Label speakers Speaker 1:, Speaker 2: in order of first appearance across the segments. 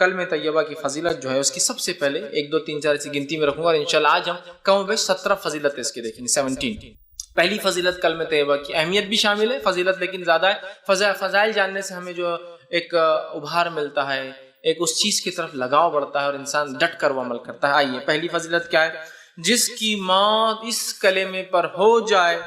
Speaker 1: کلمہ طیبہ کی فضیلت جو ہے اس کی سب سے پہلے 1 2 3 4 ایسی گنتی میں رکھوں گا، اور انشاءاللہ آج ہم کم و بیش 17 فضیلت اس کی دیکھیں گے، 17۔ پہلی فضیلت کلمہ طیبہ کی اہمیت بھی شامل ہے، فضیلت لیکن زیادہ ہے۔ فضائل جاننے سے ہمیں جو ایک ابھار ملتا ہے، ایک اس چیز کی طرف لگاؤ بڑھتا ہے اور انسان ڈٹ کر وہ عمل کرتا ہے۔ آئیے پہلی فضیلت کیا ہے؟ جس کی موت اس کلمے پر ہو جائے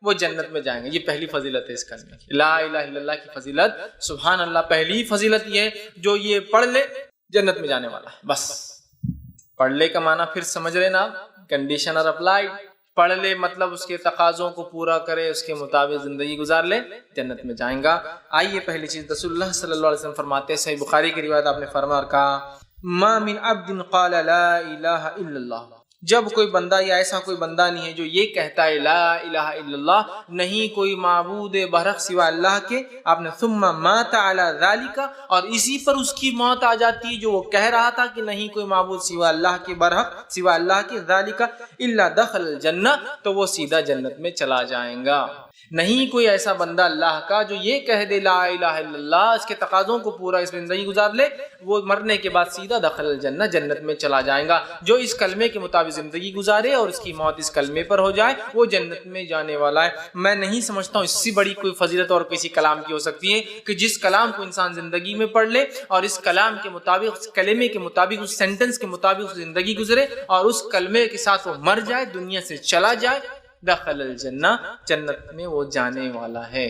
Speaker 1: وہ جنت میں جائیں گے۔ یہ پہلی فضیلت ہے اس کلمے کی، لا الہ الا اللہ کی فضیلت۔ سبحان اللہ، پہلی فضیلت یہ ہے جو یہ پڑھ لے جنت میں جانے والا ہے۔ بس پڑھ لے کا معنی پھر سمجھ رہے نا آپ، کنڈیشن اور اپلائی۔ پڑھ لے مطلب اس کے تقاضوں کو پورا کرے، اس کے مطابق زندگی گزار لے، جنت میں جائیں گا۔ آئیے پہلی چیز، رسول اللہ صلی اللہ علیہ وسلم فرماتے ہیں، صحیح بخاری کی روایت، آپ نے فرمایا اور کہا ما من عبد قال لا الہ الا اللہ، جب کوئی بندہ یا ایسا کوئی بندہ نہیں ہے جو یہ کہتا ہے لا الہ الا اللہ، نہیں کوئی معبود برحق سوا اللہ کے، آپ نے ثم مات علی ذالک، اور اسی پر اس کی موت آ جاتی ہے جو وہ کہہ رہا تھا کہ نہیں کوئی معبود سوا اللہ کے، برحق سوا اللہ کے، ذالک الا دخل الجنہ، تو وہ سیدھا جنت میں چلا جائیں گا۔ نہیں کوئی ایسا بندہ اللہ کا جو یہ کہہ دے لا الہ الا اللہ، اس کے تقاضوں کو پورا اس میں زندگی گزار لے، وہ مرنے کے بعد سیدھا دخل الجنہ، جنت میں چلا جائے گا۔ جو اس کلمے کے مطابق زندگی گزارے اور اس کی موت اس کلمے پر ہو جائے، وہ جنت میں جانے والا ہے۔ میں نہیں سمجھتا ہوں اس سے بڑی کوئی فضیلت اور کسی کلام کی ہو سکتی ہے کہ جس کلام کو انسان زندگی میں پڑھ لے اور اس کلام کے مطابق، اس کلمے کے مطابق، اس سینٹنس کے مطابق اس زندگی گزرے اور اس کلمے کے ساتھ وہ مر جائے، دنیا سے چلا جائے، دخل الجنہ، جنت میں وہ جانے والا ہے۔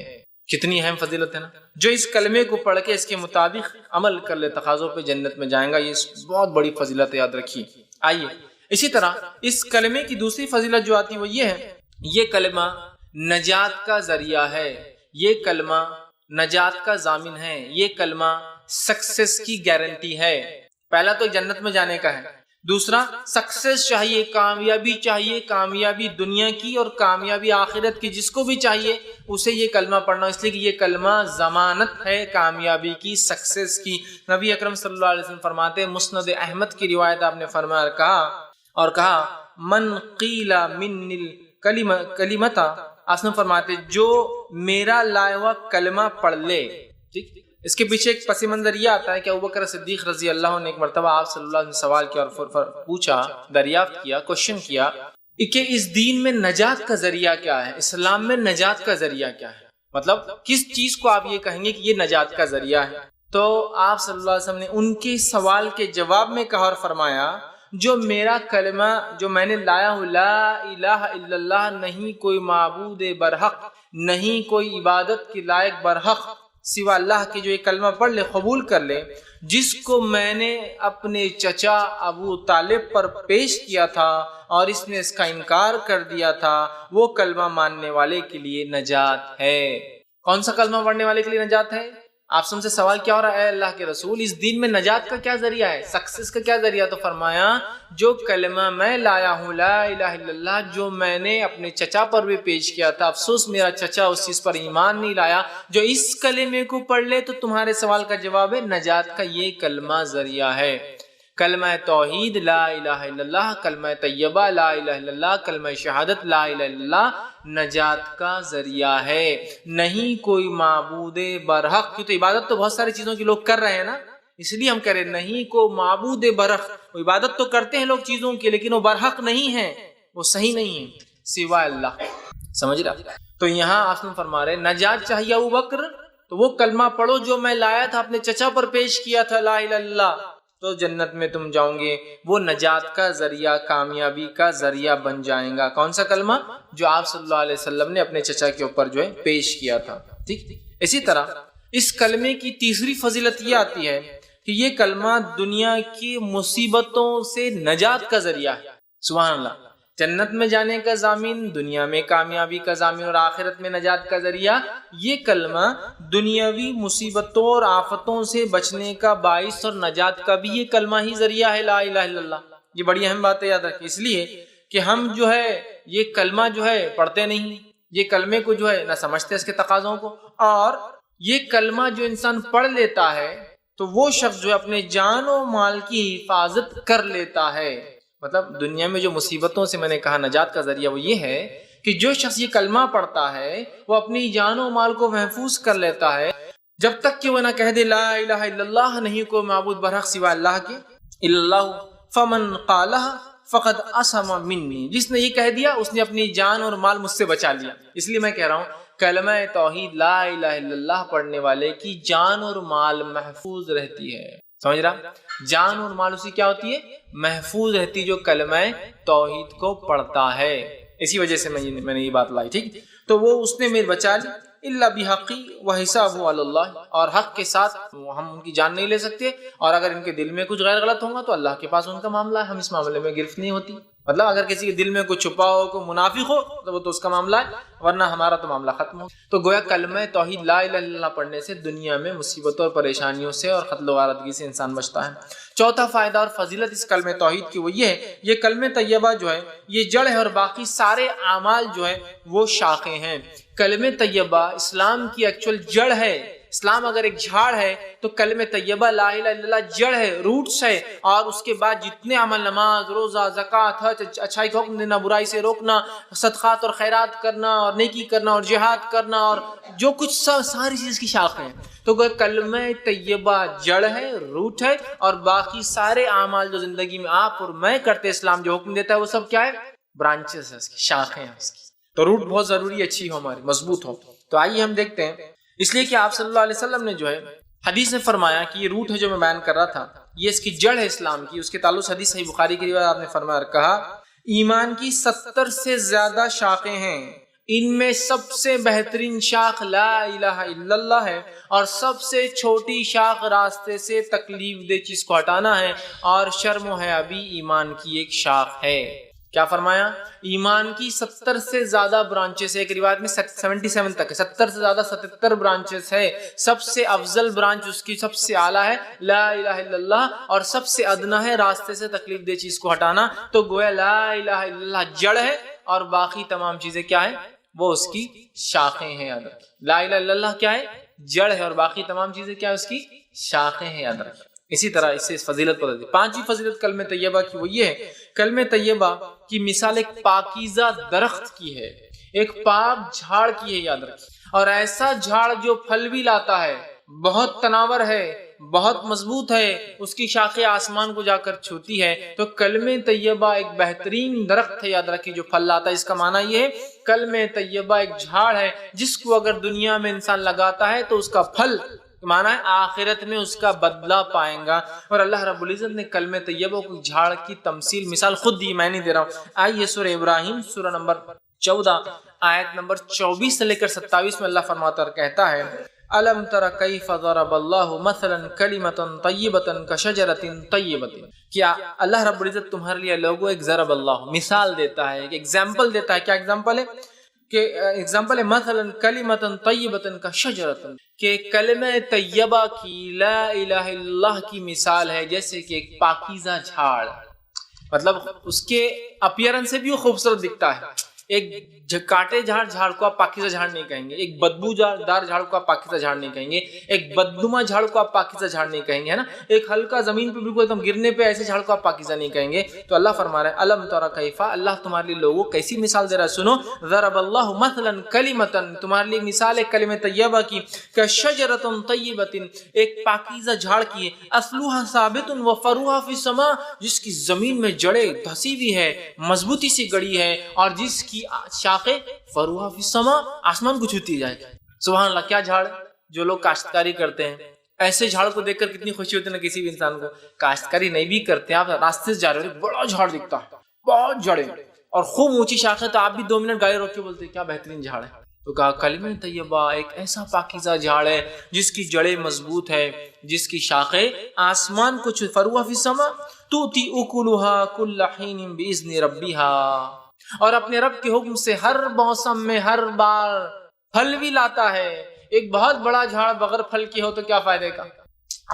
Speaker 1: کتنی اہم فضیلت ہے نا، جو اس کلمے کو پڑھ کے اس کے مطابق عمل کر لے تقاضوں پہ، جنت میں جائیں گا۔ یہ بہت بڑی فضیلت ہے، یاد رکھیے۔ آئیے اسی طرح اس کلمے کی دوسری فضیلت جو آتی ہے وہ یہ ہے، یہ کلمہ نجات کا ذریعہ ہے، یہ کلمہ نجات کا ضامن ہے، یہ کلمہ سکسیس کی گارنٹی ہے۔ پہلا تو جنت میں جانے کا ہے، دوسرا سکسیس چاہیے، کامیابی چاہیے، کامیابی دنیا کی اور کامیابی آخرت کی، جس کو بھی چاہیے اسے یہ کلمہ پڑھنا، اس لیے کہ یہ کلمہ ضمانت ہے کامیابی کی، سکسیس کی۔ نبی اکرم صلی اللہ علیہ وسلم فرماتے ہیں، مسند احمد کی روایت، آپ نے فرمایا اور کہا من قیل من الکلمۃ، آپ نے فرماتے جو میرا لایا ہوا کلمہ پڑھ لے، ٹھیک، اس کے پیچھے ایک پس منظر یہ آتا ہے کہ ابوبکر صدیق رضی اللہ عنہ نے ایک مرتبہ آپ صلی اللہ علیہ وسلم سوال کیا اور پوچھا، دریافت کیا، کوشچن کیا کہ اس دین میں نجات کا ذریعہ کیا ہے، اسلام میں نجات کا ذریعہ کیا ہے، مطلب کس چیز کو آپ یہ کہیں گے کہ یہ نجات کا ذریعہ ہے؟ تو آپ صلی اللہ علیہ وسلم نے ان کے سوال کے جواب میں کہا اور فرمایا جو میرا کلمہ جو میں نے لایا ہوں، لا الہ الا اللہ، نہیں کوئی معبود برحق، نہیں کوئی عبادت کے لائق برحق سوا اللہ کے، جو یہ کلمہ پڑھ لے، قبول کر لے، جس کو میں نے اپنے چچا ابو طالب پر پیش کیا تھا اور اس نے اس کا انکار کر دیا تھا، وہ کلمہ ماننے والے کے لیے نجات ہے۔ کون سا کلمہ پڑھنے والے کے لیے نجات ہے؟ آپ سے سوال کیا ہو رہا ہے، اے اللہ کے رسول اس دین میں نجات کا کیا ذریعہ ہے، سکسیس کا کیا ذریعہ؟ تو فرمایا جو کلمہ میں لایا ہوں، لا الہ الا اللہ، جو میں نے اپنے چچا پر بھی پیش کیا تھا، افسوس میرا چچا اس چیز پر ایمان نہیں لایا، جو اس کلمے کو پڑھ لے، تو تمہارے سوال کا جواب ہے نجات کا یہ کلمہ ذریعہ ہے۔ کلمہ توحید لا الہ الا اللہ، کلمہ طیبہ لا الہ الا اللہ، کلمہ شہادت لا الہ الا اللہ نجات کا ذریعہ ہے۔ نہیں کوئی معبود برحق، کیوں تو عبادت تو بہت ساری چیزوں کی لوگ کر رہے ہیں نا، اس لیے ہم کہہ رہے ہیں نہیں کوئی معبود برحق، وہ عبادت تو کرتے ہیں لوگ چیزوں کی، لیکن وہ برحق نہیں ہے، وہ صحیح نہیں ہے، سوا اللہ، سمجھ رہا؟ تو یہاں آپ فرما رہے نجات چاہیے ابوبکر، تو وہ کلمہ پڑھو جو میں لایا تھا، اپنے چچا پر پیش کیا تھا، لا الہ الا اللہ، تو جنت میں تم جاؤں گے، وہ نجات کا ذریعہ، کامیابی کا ذریعہ بن جائیں گا۔ کون سا کلمہ؟ جو آپ صلی اللہ علیہ وسلم نے اپنے چچا کے اوپر جو ہے پیش کیا تھا، ٹھیک۔ اسی طرح اس کلمے کی تیسری فضیلت یہ آتی ہے کہ یہ کلمہ دنیا کی مصیبتوں سے نجات کا ذریعہ ہے۔ سبحان اللہ، جنت میں جانے کا ضامن، دنیا میں کامیابی کا ضامن اور آخرت میں نجات کا ذریعہ۔ یہ کلمہ دنیاوی مصیبتوں اور آفتوں سے بچنے کا باعث اور نجات کا بھی یہ کلمہ ہی ذریعہ ہے، لا الہ الا اللہ۔ یہ بڑی اہم بات ہے، یاد رکھیں، اس لیے کہ ہم جو ہے یہ کلمہ جو ہے پڑھتے نہیں، یہ کلمے کو جو ہے نہ سمجھتے اس کے تقاضوں کو، اور یہ کلمہ جو انسان پڑھ لیتا ہے تو وہ شخص جو ہے اپنے جان و مال کی حفاظت کر لیتا ہے۔ مطلب دنیا میں جو مصیبتوں سے میں نے کہا نجات کا ذریعہ وہ یہ ہے کہ جو شخص یہ کلمہ پڑھتا ہے وہ اپنی جان و مال کو محفوظ کر لیتا ہے، جب تک کہ وہ نہ کہہ دے لا الہ الا اللہ، نہیں کوئی معبود برحق سوا اللہ کے، الا اللہ فمن قالها فقد اسم منی، جس نے یہ کہہ دیا اس نے اپنی جان اور مال مجھ سے بچا لیا۔ اس لیے میں کہہ رہا ہوں کلمہ توحید لا الہ الا اللہ پڑھنے والے کی جان اور مال محفوظ رہتی ہے، سمجھ رہا؟ جان اور مال اسی کیا ہوتی ہے؟ محفوظ رہتی جو کلمہ توحید کو پڑھتا ہے۔ اسی وجہ سے میں نے یہ بات لائی، ٹھیک؟ تو وہ اس نے میرے بچا لی، الا بحقی وحسابہ علی اللہ، اور حق کے ساتھ ہم ان کی جان نہیں لے سکتے، اور اگر ان کے دل میں کچھ غیر غلط ہوگا تو اللہ کے پاس ان کا معاملہ ہے، ہم اس معاملے میں گرفت نہیں ہوتی۔ مطلب اگر کسی کے دل میں کوئی چھپا ہو، کوئی منافق ہو تو وہ تو اس کا معاملہ ہے، ورنہ ہمارا تو معاملہ ختم ہو۔ تو گویا کلمہ توحید لا الہ الا اللہ پڑھنے سے دنیا میں مصیبتوں اور پریشانیوں سے اور قتل و غارتگی سے انسان بچتا ہے۔ چوتھا فائدہ اور فضیلت اس کلمہ توحید کی وہ یہ ہے، یہ کلمہ طیبہ جو ہے یہ جڑ ہے اور باقی سارے اعمال جو ہے وہ شاخیں ہیں۔ کلمہ طیبہ اسلام کی ایکچوئل جڑ ہے۔ اسلام اگر ایک جھاڑ ہے تو کلمہ طیبہ لا الہ الا اللہ جڑ ہے، روٹس ہے، اور اس کے بعد جتنے عمل، نماز، روزہ، زکوٰۃ، حج، اچھائی کا حکم دینا، برائی سے روکنا، صدقات اور خیرات کرنا اور نیکی کرنا اور جہاد کرنا اور جو کچھ ساری چیز کی شاخیں ہیں۔ تو کلمہ طیبہ جڑ ہے، روٹ ہے، اور باقی سارے اعمال جو زندگی میں آپ اور میں کرتے اسلام جو حکم دیتا ہے وہ سب کیا ہے؟ برانچز ہے، اس کی شاخیں ہیں اس کی۔ تو روٹ بہت ضروری، اچھی ہو، ہماری مضبوط ہو۔ تو آئیے ہم دیکھتے ہیں، اس لیے کہ آپ صلی اللہ علیہ وسلم نے جو ہے حدیث میں فرمایا کہ یہ روٹ ہے جو میں بیان کر رہا تھا، یہ اس کی جڑ ہے اسلام کی۔ اس کے تعلق سے حدیث صحیح بخاری کی روایت آپ نے فرمایا اور کہا ایمان کی 70 سے زیادہ شاخیں ہیں، ان میں سب سے بہترین شاخ لا الہ الا اللہ ہے، اور سب سے چھوٹی شاخ راستے سے تکلیف دہ چیز کو ہٹانا ہے، اور شرم و حیا بھی ایمان کی ایک شاخ ہے۔ کیا فرمایا؟ ایمان کی 70 سے زیادہ برانچز ہے، ایک روایت میں 77 تک ہے، 70 سے زیادہ 77 برانچز ہے۔ سب سے افضل برانچ اس کی سب سے اعلیٰ ہے لا الہ الا اللہ، اور سب سے ادنا ہے راستے سے تکلیف دہ چیز کو ہٹانا۔ تو گویا لا الہ الا اللہ جڑ ہے اور باقی تمام چیزیں کیا ہے؟ وہ اس کی شاخیں ہیں۔ یاد رکھیں، لا الہ الا اللہ کیا ہے؟ جڑ ہے، اور باقی تمام چیزیں کیا ہے؟ اس کی شاخیں ہیں، یاد رکھیں۔ اسی طرح اس سے فضیلت پتہ چلتی ہے۔ پانچویں فضیلت کلمہ طیبہ کی وہ یہ ہے، کلمہ طیبہ کی مثال ایک پاکیزہ درخت کی ہے، ایک پاک جھاڑ کی ہے، یاد رکھیں، اور ایسا جھاڑ جو پھل بھی لاتا ہے، بہت تناور ہے، بہت مضبوط ہے، اس کی شاخیں آسمان کو جا کر چھوتی ہے۔ تو کلمہ طیبہ ایک بہترین درخت ہے، یاد رکھیں، جو پھل لاتا ہے۔ اس کا معنی یہ ہے کلمہ طیبہ ایک جھاڑ ہے جس کو اگر دنیا میں انسان لگاتا ہے تو اس کا پھل مانا ہے آخرت میں اس کا بدلہ پائیں گا۔ اور اللہ رب العزت نے کلمہ طیبہ کو جھاڑ کی تمثیل، مثال خود دی، میں نہیں دے رہا ہوں۔ آئیے سورہ ابراہیم سورہ نمبر 14 آیت نمبر 24 سے لے کر 27 میں اللہ فرماتا اور کہتا ہے الم تر کیف ضرب اللہ مثلا کلمۃ طیبۃ کشجرۃ طیبۃ، کیا اللہ رب العزت تمہارے لیے لوگوں ایک ضرب اللہ مثال دیتا ہے، ایک ایگزامپل دیتا ہے۔ کیا ایگزامپل ہے؟ کہ ایگزامپل ہے مثلا کلمۃ طیبۃ کشجرۃ، کہ کلمہ طیبہ کی لا الہ الا اللہ کی مثال ہے جیسے کہ ایک پاکیزہ جھاڑ، مطلب اس کے اپیرنس سے بھی وہ خوبصورت دکھتا ہے۔ ایک کاٹے جھاڑ کو آپ پاکیزہ جھاڑ نہیں کہیں گے، ایک بدبو دار جھاڑ کو آپ پاکیزہ جھاڑ نہیں کہیں گے، ایک بدنما جھاڑ کو آپ پاکیزہ جھاڑ نہیں کہیں گے، ہے نا، ایک ہلکا زمین پہ بالکل ایک دم گرنے پہ ایسے جھاڑ کو آپ پاکیزہ نہیں کہیں گے۔ تو اللہ فرما رہا ہے الم تر کیف، اللہ تمہارے لیے لوگوں کیسی مثال دے رہا ہے، سنو، ضرب اللہ مثلا کلمۃ، تمہارے لیے مثال ہے کلمہ طیبہ کی، کشجرۃ طیبۃ، ایک پاکیزہ جھاڑ کی ہے، اصلها ثابت وفروها فی السماء، جس کی زمین میں جڑیں دھسی ہوئی ہے، مضبوطی سے گڑی ہے، اور جس کی شاخیں فروها فی السماء، آسمان کو چھوتی جائے۔ سبحان اللہ، کیا جھاڑ! جو لوگ کاشتکاری کرتے ہیں ایسے جھاڑ کو دیکھ کر کتنی خوشی ہوتی ہے نا کسی بھی انسان کو۔ کاشتکاری نہیں بھی کرتے ہیں، آپ راستے سے جا رہے ہو، بڑا جھاڑ دکھتا ہے، بہت جڑیں اور خوب اونچی شاخیں، تو آپ بھی 2 منٹ گاڑی روک کے بولتے ہیں کیا بہترین جھاڑ ہے۔ تو کہا کلمہ طیبہ ایک ایسا پاکیزہ جھاڑ ہے جس کی جڑیں مضبوط ہے، جس کی شاخیں آسمان کو فروها فی السماء تؤتی اکلها کل حین باذن ربها، اور اپنے رب کے حکم سے ہر موسم میں ہر بار پھل بھی لاتا ہے۔ ایک بہت بڑا جھاڑ بغیر پھل کی ہو تو کیا فائدے کا؟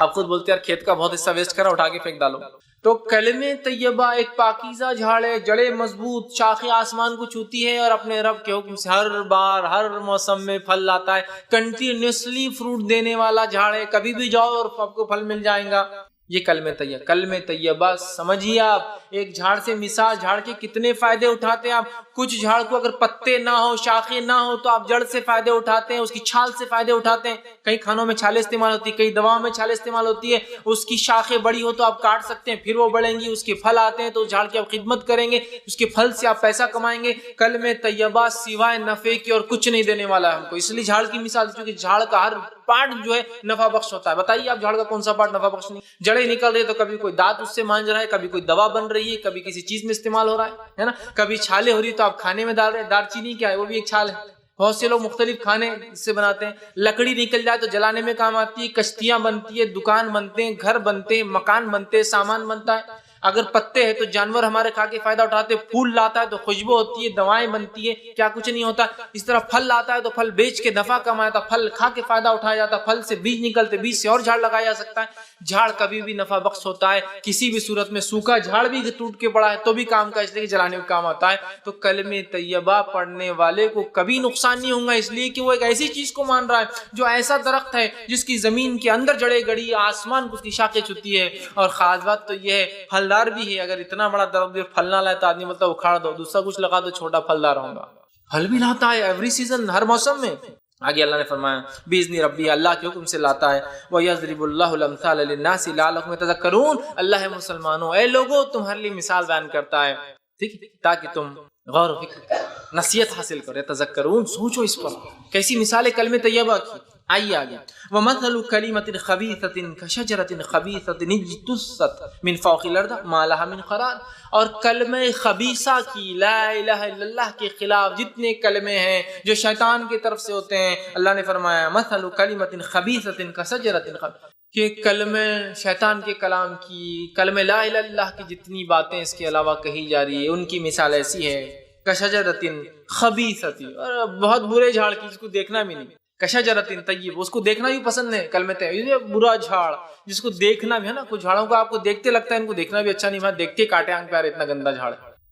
Speaker 1: آپ خود بولتے ہیں یار کھیت کا بہت حصہ ویسٹ کرا، اٹھا کے پھینک ڈالو۔ تو کلمہ طیبہ ایک پاکیزہ جھاڑ ہے، جڑیں مضبوط، شاخیں آسمان کو چھوتی ہے، اور اپنے رب کے حکم سے ہر بار ہر موسم میں پھل لاتا ہے، کنٹینیوسلی فروٹ دینے والا جھاڑ ہے، کبھی بھی جاؤ اور آپ کو پھل مل جائے گا۔ یہ کلمہ طیبہ سمجھیے آپ، ایک جھاڑ سے مثال، جھاڑ کے کتنے فائدے اٹھاتے ہیں آپ۔ کچھ جھاڑ کو اگر پتے نہ ہو، شاخیں نہ ہو، تو آپ جڑ سے فائدے اٹھاتے ہیں، اس کی چھال سے فائدے اٹھاتے ہیں۔ کئی کھانوں میں چھالیں استعمال ہوتی ہے، کئی دواؤں میں چھالیں استعمال ہوتی ہے۔ اس کی شاخیں بڑی ہو تو آپ کاٹ سکتے ہیں، پھر وہ بڑھیں گی، اس کے پھل آتے ہیں تو اس جھاڑ کی آپ خدمت کریں گے، اس کے پھل سے آپ پیسہ کمائیں گے۔ کلمہ طیبہ سوائے نفع کی اور کچھ نہیں دینے والا ہے ہم کو، اس لیے جھاڑ کی مثال، کیونکہ جھاڑ کا ہر پارٹ جو ہے نفع بخش ہوتا ہے۔ بتائیے آپ جھاڑ کا کون سا پارٹ نفع بخش نہیں؟ جڑیں نکل رہی ہے تو کبھی کوئی دانت اس سے مانج رہا ہے، کبھی کوئی دوا بن رہی ہے، کبھی کسی چیز میں استعمال ہو رہا ہے نا، کبھی چھالیں ہو رہی ہے تو آپ کھانے میں ڈال رہے ہیں۔ دار چینی کیا ہے؟ وہ بھی ایک چھال ہے۔ بہت سے لوگ مختلف کھانے اس سے بناتے ہیں۔ لکڑی نکل جائے تو جلانے میں کام آتی ہے، کشتیاں بنتی ہے، دکان بنتے ہیں، گھر بنتے ہیں، مکان بنتے ہیں، سامان بنتا ہے۔ اگر پتے ہیں تو جانور ہمارے کھا کے فائدہ اٹھاتے ہیں، پھول لاتا ہے تو خوشبو ہوتی ہے، دوائیں بنتی ہے، کیا کچھ نہیں ہوتا۔ اس طرح پھل لاتا ہے تو پھل بیچ کے نفع کمایا جاتا، پھل کھا کے فائدہ اٹھایا جاتا، پھل سے بیج نکلتے، بیج سے اور جھاڑ لگایا جا سکتا ہے۔ جھاڑ کبھی بھی نفع بخش ہوتا ہے، کسی بھی صورت میں۔ سوکھا جھاڑ بھی ٹوٹ کے پڑا ہے تو بھی کام کا، اس لیے کہ جلانے میں کام آتا ہے۔ تو کلمہ طیبہ پڑھنے والے کو کبھی نقصان نہیں ہوگا، اس لیے کہ وہ ایک ایسی چیز کو مان رہا ہے جو ایسا درخت ہے جس کی زمین کے اندر جڑیں گڑی، آسمان کو اس کی شاخیں چھوتی ہے۔ اور خاص بات تو یہ ہے پھلدار بھی ہے۔ اگر اتنا بڑا درخت پھل نہ لائے تو آدمی مطلب اکھاڑ دو، دوسرا کچھ لگا دو، چھوٹا پھلدار ہوگا۔ پھل بھی لاتا ہے ایوری سیزن، ہر موسم میں۔ آگے اللہ نے فرمایا بِإِذْنِ رَبِّهِ، اللہ کے حکم سے لاتا ہے۔ وَيَضْرِبُ اللَّهُ الْأَمْثَالَ لِلنَّاسِ لَعَلَّكُمْ يَتَذَكَّرُونَ، اللہ مسلمانوں، اے لوگوں، تمہارے لیے مثال بیان کرتا ہے، ٹھیک، تاکہ تم غور و فکر کرو، نصیحت حاصل کرو، یتذکرون، سوچو اس پر۔ کیسی مثال ہے کلمہ طیبہ کی؟ آئیے آگے۔ وَمَثَلُ كَلِمَةٍ خَبِيثَةٍ كَشَجَرَةٍ خَبِيثَةٍ اجْتُثَّتْ مِنْ فَوْقِ الْأَرْضِ مَا لَهَا مِنْ قَرَارٍ، اور کلمہ خبیثہ کی، لا الہ الا اللہ کے خلاف جتنے کلمے ہیں جو شیطان کی طرف سے ہوتے ہیں، اللہ نے فرمایا مثل کلمۃ خبیثۃ کشجرۃ خبیثۃ، کہ کلمہ شیطان کے کلام کی، کلمہ لا الہ الا اللہ کی جتنی باتیں اس کے علاوہ کہی جا رہی ہے، ان کی مثال ایسی ہے کشجرۃ خبیثۃ، اور بہت برے جھاڑ کی، جس کو دیکھنا بھی نہیں۔ کشجرۃ طیب، اس کو دیکھنا بھی پسند ہے، کلمہ طیب، یہ برا جھاڑ جس کو دیکھنا بھی ہے نا، کچھ جھاڑوں کو آپ کو دیکھتے لگتا ہے ان کو دیکھنا بھی اچھا نہیں، میں دیکھتے کاٹے آنکھ پہ آ رہا، اتنا گندا جھاڑ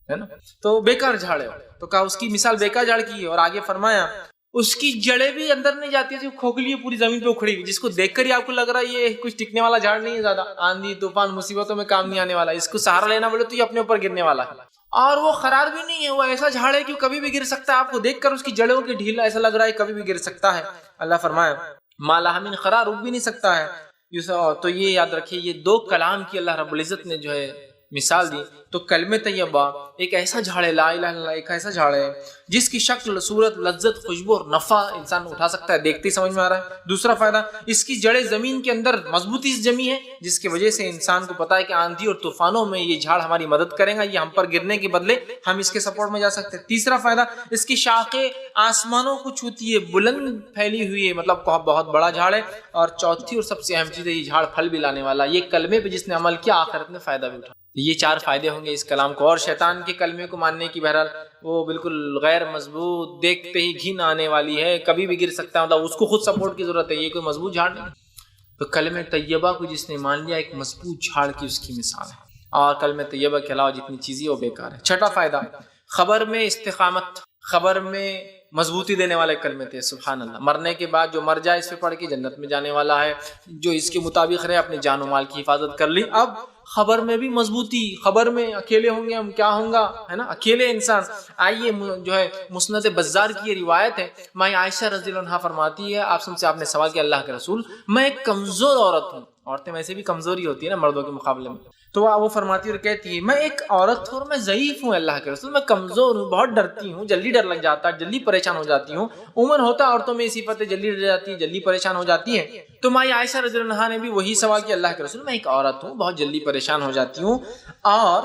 Speaker 1: ہے نا، تو بیکار جھاڑ ہے۔ تو کہا اس کی مثال بیکار جھاڑ کی ہے، اور آگے فرمایا اس کی جڑیں بھی اندر نہیں جاتی ہے، کھوکھلی پوری زمین پہ اکھڑی ہوئی، جس کو دیکھ کر ہی آپ کو لگ رہا ہے یہ کچھ ٹکنے والا جھاڑ نہیں ہے، زیادہ آندھی طوفان مصیبتوں میں کام نہیں آنے والا، اس کو سہارا لینا بولے تو یہ اپنے اوپر گرنے والا ہے۔ اور وہ قرار بھی نہیں ہے، وہ ایسا جھاڑ ہے کہ کبھی بھی گر سکتا ہے، آپ کو دیکھ کر اس کی جڑوں کی ڈھیل ایسا لگ رہا ہے کبھی بھی گر سکتا ہے۔ اللہ فرمایا ما لہا من قرار، رک بھی نہیں سکتا ہے۔ تو یہ یاد رکھیے، یہ دو کلام کی اللہ رب العزت نے جو ہے مثال دی۔ تو کلمہ طیبہ ایک ایسا جھاڑ ہے، لا الہ الا اللہ ایک ایسا جھاڑ ہے جس کی شکل، صورت، لذت، خوشبو اور نفع انسان اٹھا سکتا ہے، دیکھتے ہی سمجھ میں آ رہا ہے۔ دوسرا فائدہ، اس کی جڑیں زمین کے اندر مضبوطی سے جمی ہے، جس کی وجہ سے انسان کو پتا ہے کہ آندھی اور طوفانوں میں یہ جھاڑ ہماری مدد کرے گا، یہ ہم پر گرنے کے بدلے ہم اس کے سپورٹ میں جا سکتے ہیں۔ تیسرا فائدہ، اس کی شاخیں آسمانوں کو چھوتی ہے، بلند پھیلی ہوئی ہے، مطلب بہت بڑا جھاڑ ہے۔ اور چوتھی اور سب سے اہم چیز ہے، یہ جھاڑ پھل بھی لانے والا، یہ کلمے پہ جس نے عمل کیا آخرت میں فائدہ بھی اٹھا۔ یہ چار فائدے ہوں گے اس کلام کو۔ اور شیطان کے کلمے کو ماننے کی بہرحال وہ بالکل غیر مضبوط، دیکھتے ہی گھن آنے والی ہے، کبھی بھی گر سکتا ہے، مطلب اس کو خود سپورٹ کی ضرورت ہے، یہ کوئی مضبوط جھاڑ نہیں۔ تو کلمہ طیبہ کو جس نے مان لیا، ایک مضبوط جھاڑ کی اس کی مثال ہے، اور کلمہ طیبہ کے علاوہ جتنی چیزیں وہ بیکار ہے۔ چھٹا فائدہ، خبر میں استقامت، خبر میں مضبوطی دینے والے کلمے تھے، سبحان اللہ۔ مرنے کے بعد جو مر جائے اس پہ پڑھ کے جنت میں جانے والا ہے، جو اس کے مطابق رہے اپنے جان و مال کی حفاظت کر لی۔ اب خبر میں بھی مضبوطی، خبر میں اکیلے ہوں گے ہم، کیا ہوں گا، ہے نا، اکیلے انسان۔ آئیے جو ہے مسند بزار کی یہ روایت ہے، ماں عائشہ رضی اللہ عنہا فرماتی ہے، آپ سے آپ نے سوال کیا اللہ کے رسول، میں ایک کمزور عورت ہوں، عورتیں ویسے بھی کمزوری ہوتی ہے نا مردوں کے مقابلے میں، تو وہ فرماتی اور کہتی ہے میں ایک عورت ہوں اور میں ضعیف ہوں اللہ کے رسول، میں کمزور ہوں، بہت ڈرتی ہوں، جلدی ڈر لگ جاتا ہے، جلدی پریشان ہو جاتی ہوں۔ عموماً ہوتا ہے عورتوں میں یہ صفت ہے، جلدی ڈر جاتی ہے، جلدی پریشان ہو جاتی ہے۔ تو ماں عائشہ رضی اللہ عنہا نے بھی وہی سوال کیا اللہ کے رسول، میں ایک عورت ہوں، بہت جلدی پریشان ہو جاتی ہوں، اور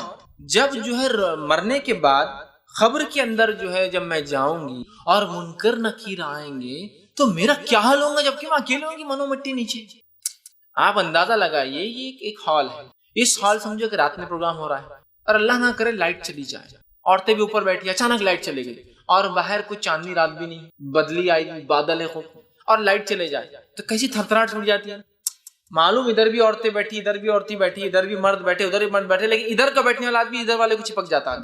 Speaker 1: جب جو ہے مرنے کے بعد قبر کے اندر جو ہے جب میں جاؤں گی اور منکر نکیر آئیں گے تو میرا کیا حال ہوگا، جبکہ میں اکیلے ہوں گی منو مٹی نیچے۔ آپ اندازہ لگائیے، یہ ایک ہال ہے، اس ہال سمجھو کہ رات میں پروگرام ہو رہا ہے، اور اللہ نہ کرے لائٹ چلی جائے، عورتیں بھی اوپر بیٹھی، اچانک لائٹ چلی گئی، اور باہر کوئی چاندنی رات بھی نہیں، بدلی آئی، بادل ہے خوب، اور لائٹ چلے جائے تو کیسی تھرتھراہٹ چھوٹ جاتی ہے۔ معلوم ادھر بھی عورتیں بیٹھی، ادھر بھی عورتیں بیٹھی، ادھر بھی مرد بیٹھے، ادھر بھی مرد بیٹھے، لیکن ادھر کا بیٹھنے والا آدمی ادھر والے کو چپک جاتا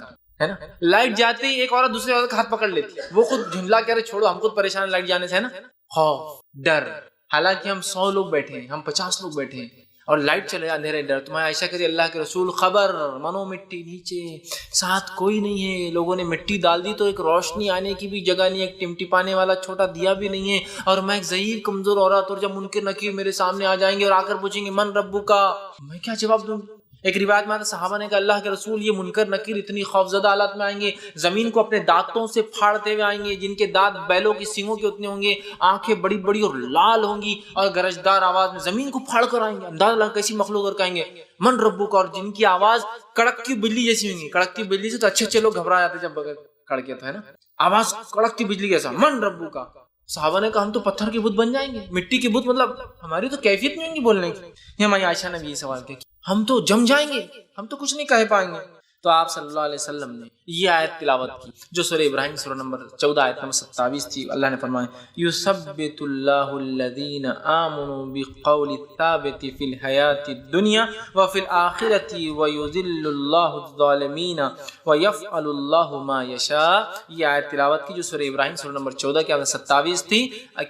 Speaker 1: ہے نا۔ لائٹ جاتے ہی ایک عورت دوسرے عورت کا ہاتھ پکڑ لیتی ہے، وہ خود جھنڈلا کہہ رہے چھوڑو ہم خود پریشان لائٹ جانے سے، ہے نا، خوف، ڈر، حالانکہ ہم 100 لوگ بیٹھے ہیں، ہم 50 لوگ بیٹھے ہیں، اور لائٹ چلے اندھیرے ڈر. تمہیں عائشہ کہتی اللہ کے رسول خبر منو مٹی نیچے ساتھ کوئی نہیں ہے, لوگوں نے مٹی ڈال دی تو ایک روشنی آنے کی بھی جگہ نہیں ہے, ایک ٹمٹی پانے والا چھوٹا دیا بھی نہیں ہے, اور میں ایک ضعیف کمزور عورت, اور جب منکر نکیر میرے سامنے آ جائیں گے اور آ کر پوچھیں گے من ربو کا, میں کیا جواب دوں؟ ایک روایت میں آتا صحابہ نے کہا اللہ کے رسول یہ منکر نکیر اتنی خوفزدہ حالت میں آئیں گے, زمین کو اپنے دانتوں سے پھاڑتے ہوئے آئیں گے, جن کے دانت بیلوں کی سینگوں کے اتنے ہوں گے, آنکھیں بڑی بڑی اور لال ہوں گی, اور گرجدار آواز میں زمین کو پھاڑ کر آئیں گے. اندازہ لگا کیسی مخلوق, اور کہیں گے من ربو کا, اور جن کی آواز کڑکتی بجلی جیسی ہوں گی. کڑکتی بجلی سے تو اچھے لوگ گھبرا جاتے جب کڑکے تو ہے نا, آواز کڑکتی بجلی کیسا من ربو کا. صحابہ نے کہا ہم تو پتھر کے بت بن جائیں گے, مٹی کے بت, مطلب ہماری تو کیفیت نہیں ہوگی بولنے کی. ہماری عائشہ نے بھی یہ سوال کیا ہم تو جم جائیں گے, ہم تو کچھ نہیں کہہ پائیں گے. تو آپ صلی اللہ علیہ وسلم نے یہ آیت تلاوت کی جو سورہ ابراہیم سورہ نمبر 14 آیت نمبر 27 تھی. اللہ نے فرمایا یثبت اللہ الذین آمنوا بالقول الثابت فی الحیاۃ الدنیا وفی الآخرۃ ویذل اللہ الظالمین ویفعل اللہ ما یشاء. یہ آیت تلاوت کی جو سورہ ابراہیم سورہ نمبر 14 کی آیت 27 تھی.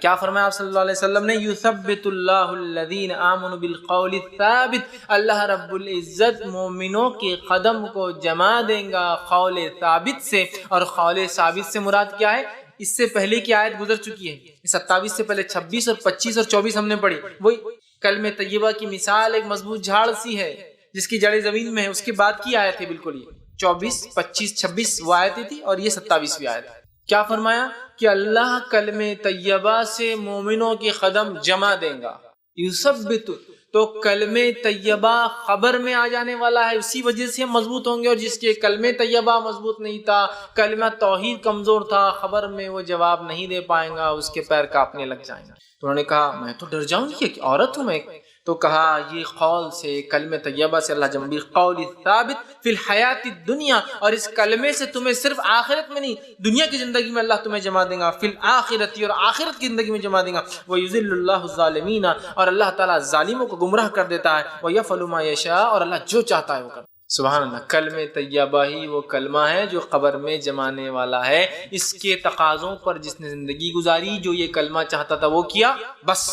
Speaker 1: کیا فرمایا آپ صلی اللہ علیہ وسلم نے یثبت اللہ الذین آمنوا بالقول الثابت, اللہ رب العزت مومنوں کے قدم کو جما دیں گا قول ثابت سے. اور قول ثابت سے مراد کیا ہے؟ اس سے پہلے کی آیت گزر چکی ہے, 27 سے پہلے 26 اور 25 اور 24 ہم نے پڑھی. وہی کلمہ طیبہ کی مثال ایک مضبوط جھاڑ سی ہے جس کی جڑیں زمین میں ہے, اس کے بعد کی آیت ہے بالکل یہ 24 25 26 وہ آیتیں تھی, اور یہ 27ویں آیت ہے. کیا فرمایا کہ اللہ کلمہ طیبہ سے مومنوں کے قدم جما دیں گا. یثبت تو کلمہ طیبہ خبر میں آ جانے والا ہے, اسی وجہ سے ہم مضبوط ہوں گے. اور جس کے کلمہ طیبہ مضبوط نہیں تھا, کلمہ توحید کمزور تھا, خبر میں وہ جواب نہیں دے پائیں گا, اس کے پیر کانپنے لگ جائیں گے. تو انہوں نے کہا میں تو ڈر جاؤں گی کہ عورت ہوں میں. تو کہا یہ قول سے کلمہ طیبہ سے اللہ جمع قول ثابت فی الحیات الدنیا, اور اس کلمے سے تمہیں صرف آخرت میں نہیں دنیا کی زندگی میں اللہ تمہیں جمع دے گا, فی الآخرت اور آخرت کی زندگی میں جمع دے گا. ویذل اللہ الظالمین, اور اللہ تعالیٰ ظالموں کو گمراہ کر دیتا ہے. ویفعل ما یشاء, اور اللہ جو چاہتا ہے وہ کرتا ہے. سبحان اللہ. کلمہ طیبہ ہی وہ کلمہ ہے جو قبر میں جمانے والا ہے. اس کے تقاضوں پر جس نے زندگی گزاری, جو یہ کلمہ چاہتا تھا وہ کیا, بس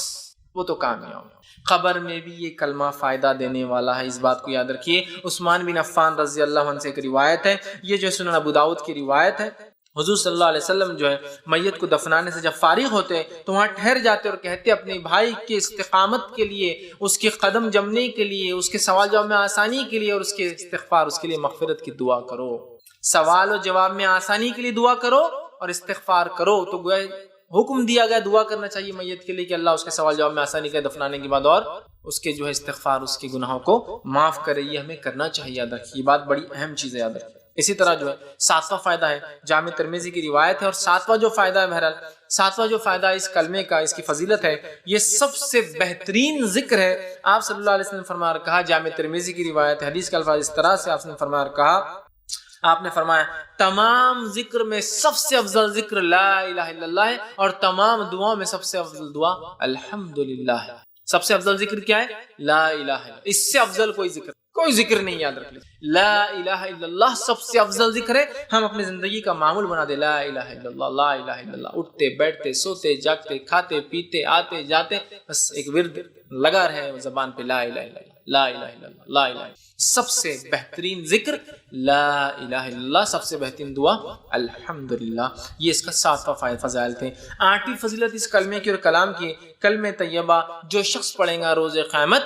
Speaker 1: وہ تو کامیاب. قبر میں بھی یہ کلمہ فائدہ دینے والا ہے, اس بات کو یاد رکھیے. عثمان بن عفان رضی اللہ عنہ سے ایک روایت ہے, یہ جو سنن ابو داؤد کی روایت ہے. حضور صلی اللہ علیہ وسلم جو ہے میت کو دفنانے سے جب فارغ ہوتے تو وہاں ٹھہر جاتے اور کہتے اپنے بھائی کے استقامت کے لیے, اس کے قدم جمنے کے لیے, اس کے سوال جواب میں آسانی کے لیے, اور اس کے استغفار, اس کے لیے مغفرت کی دعا کرو. سوال و جواب میں آسانی کے لیے دعا کرو اور استغفار کرو. تو گویا حکم دیا گیا دعا کرنا چاہیے میت کے لیے کہ اللہ اس کے سوال جواب میں آسانی کرے دفنانے کے بعد, اور اس کے جو ہے استغفار, اس کے گناہوں کو معاف کرے. یہ ہمیں کرنا چاہیے, یاد رکھیے, یہ بات بڑی اہم چیز ہے, یاد رکھیے. اسی طرح جو ہے 7واں فائدہ ہے, جامع ترمذی کی روایت ہے, اور 7واں جو فائدہ ہے, بہرحال 7واں جو فائدہ ہے اس کلمے کا, اس کی فضیلت ہے, یہ سب سے بہترین ذکر ہے. آپ صلی اللہ علیہ وسلم نے فرمایا کہا, جامع ترمذی کی روایت, حدیث کا الفاظ اس طرح سے آپ نے فرمایا کہا, آپ نے فرمایا تمام ذکر میں سب سے افضل ذکر لا الہ الا اللہ ہے, اور تمام دعاؤں میں سب سے افضل دعا الحمدللہ ہے. سب سے افضل ذکر کیا ہے؟ لا الہ الا اللہ. اس سے افضل کوئی ذکر نہیں, یاد رکھ لیجیے. لا الہ الا اللہ سب سے افضل ذکر ہے. ہم اپنی زندگی کا معمول بنا دے, لا الہ الا اللہ, لا الہ الا اللہ, اٹھتے بیٹھتے سوتے جاگتے کھاتے پیتے آتے جاتے, بس ایک ورد لگا رہے زبان پہ, لا الہ الا اللہ, لا الہ الا اللہ, لا الہ الا اللہ. سب سے بہترین ذکر لا الہ الا اللہ, سب سے بہترین دعا الحمدللہ. یہ اس کا 7واں فضائل تھے. 8ویں فضیلت اس کلمے کی اور کلام کی, کلمہ طیبہ جو شخص پڑھے گا روز قیامت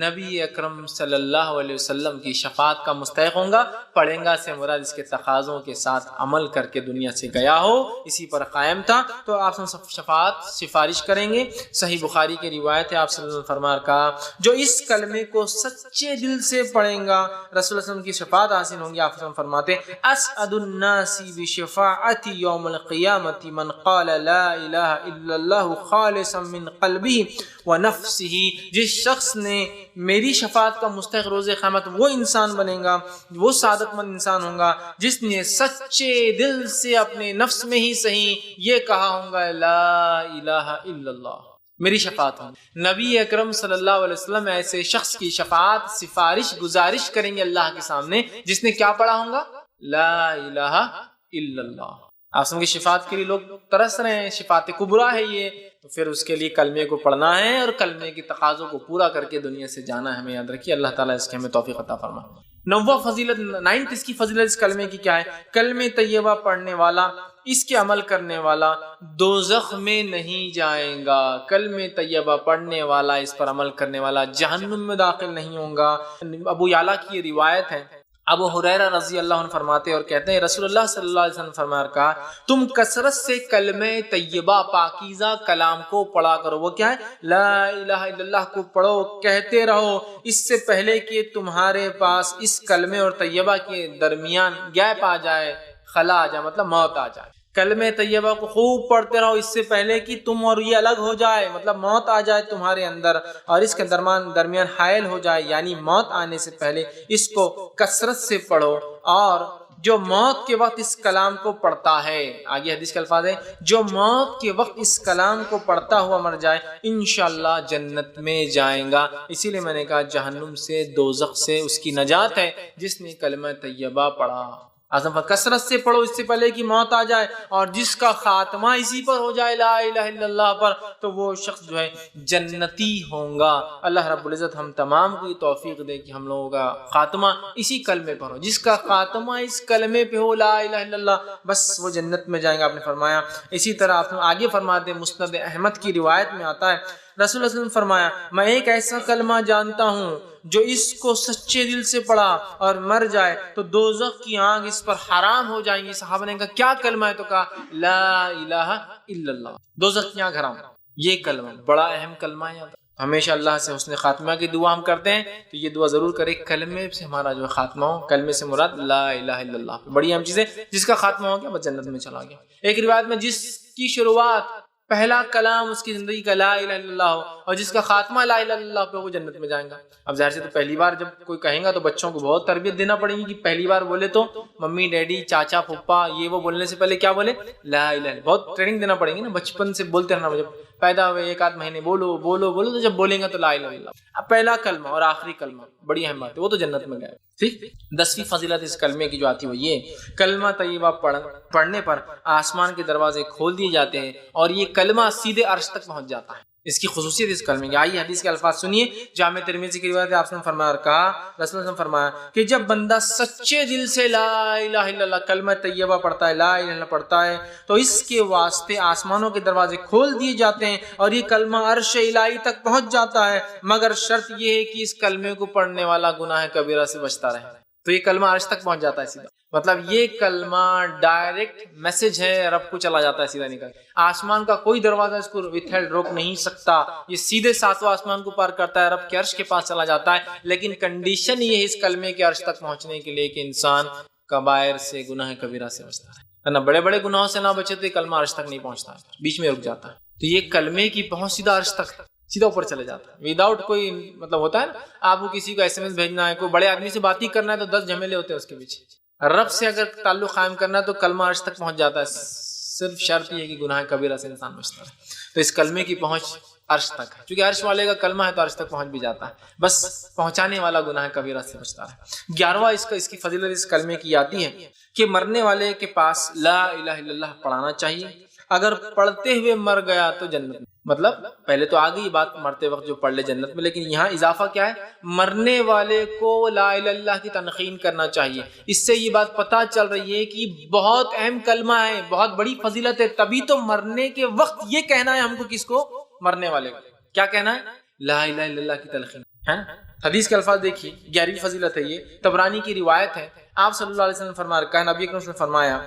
Speaker 1: نبی اکرم صلی اللہ علیہ وسلم کی شفاعت کا مستحق ہوں گا. پڑھے گا سے مراد اس کے تقاضوں کے ساتھ عمل کر کے دنیا سے گیا ہو, اسی پر قائم تھا, تو آپ شفاعت سفارش کریں گے. صحیح بخاری کی روایت ہے, آپ صلی اللہ علیہ وسلم فرمایا کہا جو اس کلمے کو سچے دل سے پڑھیں گا رسول اللہ صلی اللہ علیہ وسلم کی شفاعت حاصل ہوں گی. آپ فرماتے اسعد الناس بشفاعتی یوم القیامت من قال لا الہ الا اللہ خالصا من قلبہ ونفسہ. جس شخص نے میری شفاعت کا مستحق روز قیامت وہ انسان بنے گا, وہ سعادت مند انسان ہوگا جس نے سچے دل سے اپنے نفس میں ہی صحیح یہ کہا ہوگا لا الہ الا اللہ, میری شفاعت ہوں. نبی اکرم صلی اللہ علیہ وسلم ایسے شخص کی شفاعت سفارش گزارش کریں گے اللہ کے سامنے جس نے کیا پڑھا ہوگا لا الہ الا اللہ. آپ کی شفاعت کے لیے لوگ ترس رہے ہیں, شفاعت کبریٰ ہے یہ, تو پھر اس کے لیے کلمے کو پڑھنا ہے اور کلمے کی تقاضوں کو پورا کر کے دنیا سے جانا ہے. ہمیں یاد رکھیے. اللہ تعالیٰ اس کے ہمیں توفیق عطا فرمائے. 9واں فضیلت 9 اس کی فضیلت اس کلمے کی کیا ہے؟ کلمہ طیبہ پڑھنے والا، اس کے عمل کرنے والا دوزخ میں نہیں جائے گا. کلمہ طیبہ پڑھنے والا، اس پر عمل کرنے والا جہنم میں داخل نہیں ہوگا. ابو یعلا کی یہ روایت ہے. ابو ہریرہ رضی اللہ عنہ فرماتے اور کہتے ہیں رسول اللہ صلی اللہ علیہ وسلم فرمایا کہا تم کثرت سے کلمہ طیبہ پاکیزہ کلام کو پڑھا کرو. وہ کیا ہے؟ لا الہ الا اللہ کو پڑھو، کہتے رہو اس سے پہلے کہ تمہارے پاس اس کلمے اور طیبہ کے درمیان گیپ آ جائے، خلا آ جائے، مطلب موت آ جائے. کلمہ طیبہ کو خوب پڑھتے رہو اس سے پہلے کہ تم اور یہ الگ ہو جائے، مطلب موت آ جائے تمہارے اندر اور اس کے درمیان حائل ہو جائے، یعنی موت آنے سے پہلے اس کو کثرت سے پڑھو. اور جو موت کے وقت اس کلام کو پڑھتا ہے، آگے حدیث کے الفاظ ہے، جو موت کے وقت اس کلام کو پڑھتا ہوا مر جائے انشاءاللہ جنت میں جائیں گا. اسی لیے میں نے کہا جہنم سے، دوزخ سے اس کی نجات ہے جس نے کلمہ طیبہ پڑھا. کثرت سے پڑھو اس سے پہلے کہ موت آ جائے، اور جس کا خاتمہ اسی پر ہو جائے لا الہ الا اللہ پر، تو وہ شخص جو ہے جنتی ہوں گا. اللہ رب العزت ہم تمام کو یہ توفیق دے کہ ہم لوگوں کا خاتمہ اسی کلمے پر ہو. جس کا خاتمہ اس کلمے پہ ہو لا الہ الا اللہ، بس وہ جنت میں جائیں گا. آپ نے فرمایا. اسی طرح آپ آگے فرماتے ہیں مسند احمد کی روایت میں آتا ہے رسول اللہ صلی اللہ علیہ وسلم فرمایا میں ایک ایسا کلمہ جانتا ہوں جو اس کو سچے دل سے پڑھا اور مر جائے تو دوزخ کی آنکھ اس پر حرام ہو جائیں گی. صحابہ نے کہا کیا کلمہ ہے؟ تو کہا لا الہ الا اللہ. دوزخ کی آنکھ حرام. یہ کلمہ بڑا اہم کلمہ ہے. ہمیشہ اللہ سے حسن خاتمہ کی دعا ہم کرتے ہیں تو یہ دعا ضرور کرے کلمے سے ہمارا جو خاتمہ ہو. کلمے سے مراد لا الہ الا اللہ، بڑی اہم چیز ہے. جس کا خاتمہ ہو گیا بس جنت میں چلا گیا. ایک روایت میں جس کی شروعات پہلا کلام اس کی زندگی کا لا الہ الا اللہ ہو اور جس کا خاتمہ لا الہ الا اللہ پہ وہ جنت میں جائیں گا. اب ظاہر سے تو پہلی بار جب کوئی کہیں گا تو بچوں کو بہت تربیت دینا پڑے گی کہ پہلی بار بولے تو ممی ڈیڈی چاچا پھپھا یہ وہ بولنے سے پہلے کیا بولے؟ لا الہ الا. بہت ٹریننگ دینا پڑے گی نا، بچپن سے بولتے رہنا. جب پیدا ہوئے 1-8 مہینے بولو بولو بولو تو جب بولیں گے تو لا الہ الا اللہ. اب پہلا کلمہ اور آخری کلمہ بڑی اہم بات ہے، وہ تو جنت میں گئے. ٹھیک. 10ویں فضیلت اس کلمے کی جو آتی ہے وہ یہ کلمہ طیبہ پڑھنے پر آسمان کے دروازے کھول دیے جاتے ہیں اور یہ کلمہ سیدھے عرش تک پہنچ جاتا ہے. اس کی خصوصیت اس کلمے کی. آئیے حدیث کے الفاظ سنیے. جامع ترمذی کی روایت ہے آپ نے فرمایا اور کہا رسول اللہ نے فرمایا کہ جب بندہ سچے دل سے لا الہ الا اللہ کلمہ طیبہ پڑھتا ہے، لا الہ الا اللہ پڑھتا ہے، تو اس کے واسطے آسمانوں کے دروازے کھول دیے جاتے ہیں اور یہ کلمہ عرش الہی تک پہنچ جاتا ہے، مگر شرط یہ ہے کہ اس کلمے کو پڑھنے والا گناہ کبیرہ سے بچتا رہے. تو یہ کلمہ عرش تک پہنچ جاتا ہے سیدھا. مطلب یہ کلمہ ڈائریکٹ میسج ہے، رب کو چلا جاتا ہے سیدھا نکل. آسمان کا کوئی دروازہ اس کو وتھ ہیلڈ روک نہیں سکتا. یہ سیدھے 7واں آسمان کو پار کرتا ہے، رب کے عرش کے پاس چلا جاتا ہے. لیکن کنڈیشن یہ ہے اس کلمے کے عرش تک پہنچنے کے لیے کہ انسان کبائر سے، گناہ کبیرہ سے بچتا ہے نا. بڑے بڑے گناہوں سے نہ بچے تو یہ کلمہ عرش تک نہیں پہنچتا ہے، بیچ میں رک جاتا ہے. تو یہ کلمے کی پہنچ سیدھا عرش تک، سیدھا اوپر چلے جاتا ہے وداؤٹ کوئی مطلب ہوتا ہے نا آپ کو کسی کو SMS بھیجنا ہے، کوئی بڑے آدمی سے بات ہی کرنا ہے تو 10 جھمیلے ہوتے ہیں اس کے پیچھے. رب سے اگر تعلق قائم کرنا ہے تو کلمہ عرش تک پہنچ جاتا ہے. صرف شرط یہ ہے کہ گناہ کبیرہ سے انسان بچتا ہے. تو اس کلمے کی پہنچ عرش تک ہے. چونکہ عرش والے کا کلمہ ہے تو عرش تک پہنچ بھی جاتا ہے، بس پہنچانے والا گناہ کبیرہ سے بچتا ہے. 11واں اس کی فضیلت اس کلمے کی آتی ہے کہ مرنے والے کے پاس لا الہ الا اللہ پڑھانا چاہیے. اگر پڑھتے ہوئے مر گیا تو جنت. مطلب پہلے تو آ گئی بات مرتے وقت جو پڑھ لے جنت میں، لیکن یہاں اضافہ کیا ہے؟ مرنے والے کو لا الہ الا اللہ کی تلقین کرنا چاہیے. اس سے یہ بات پتہ چل رہی ہے کہ بہت اہم کلمہ ہے، بہت بڑی فضیلت ہے. تبھی تو مرنے کے وقت یہ کہنا ہے ہم کو، کس کو؟ مرنے والے کو. کیا کہنا ہے؟ لا الہ الا اللہ کی تلقین ہے. حدیث کے الفاظ دیکھیے. 11ویں فضیلت ہے یہ، طبرانی کی روایت ہے. آپ صلی اللہ علیہ وسلم فرمایا کہ نبی اکرم صلی اللہ علیہ وسلم نے فرمایا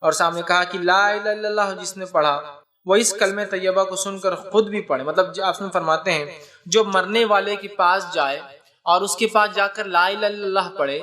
Speaker 1: اور سامنے کہا کہ لا الہ الا اللہ جس نے پڑھا وہ اس کلمہ طیبہ کو سن کر خود بھی پڑھے. مطلب آپ فرماتے ہیں جو مرنے والے کے پاس جائے اور اس کے پاس جا کر لا الہ الا اللہ پڑھے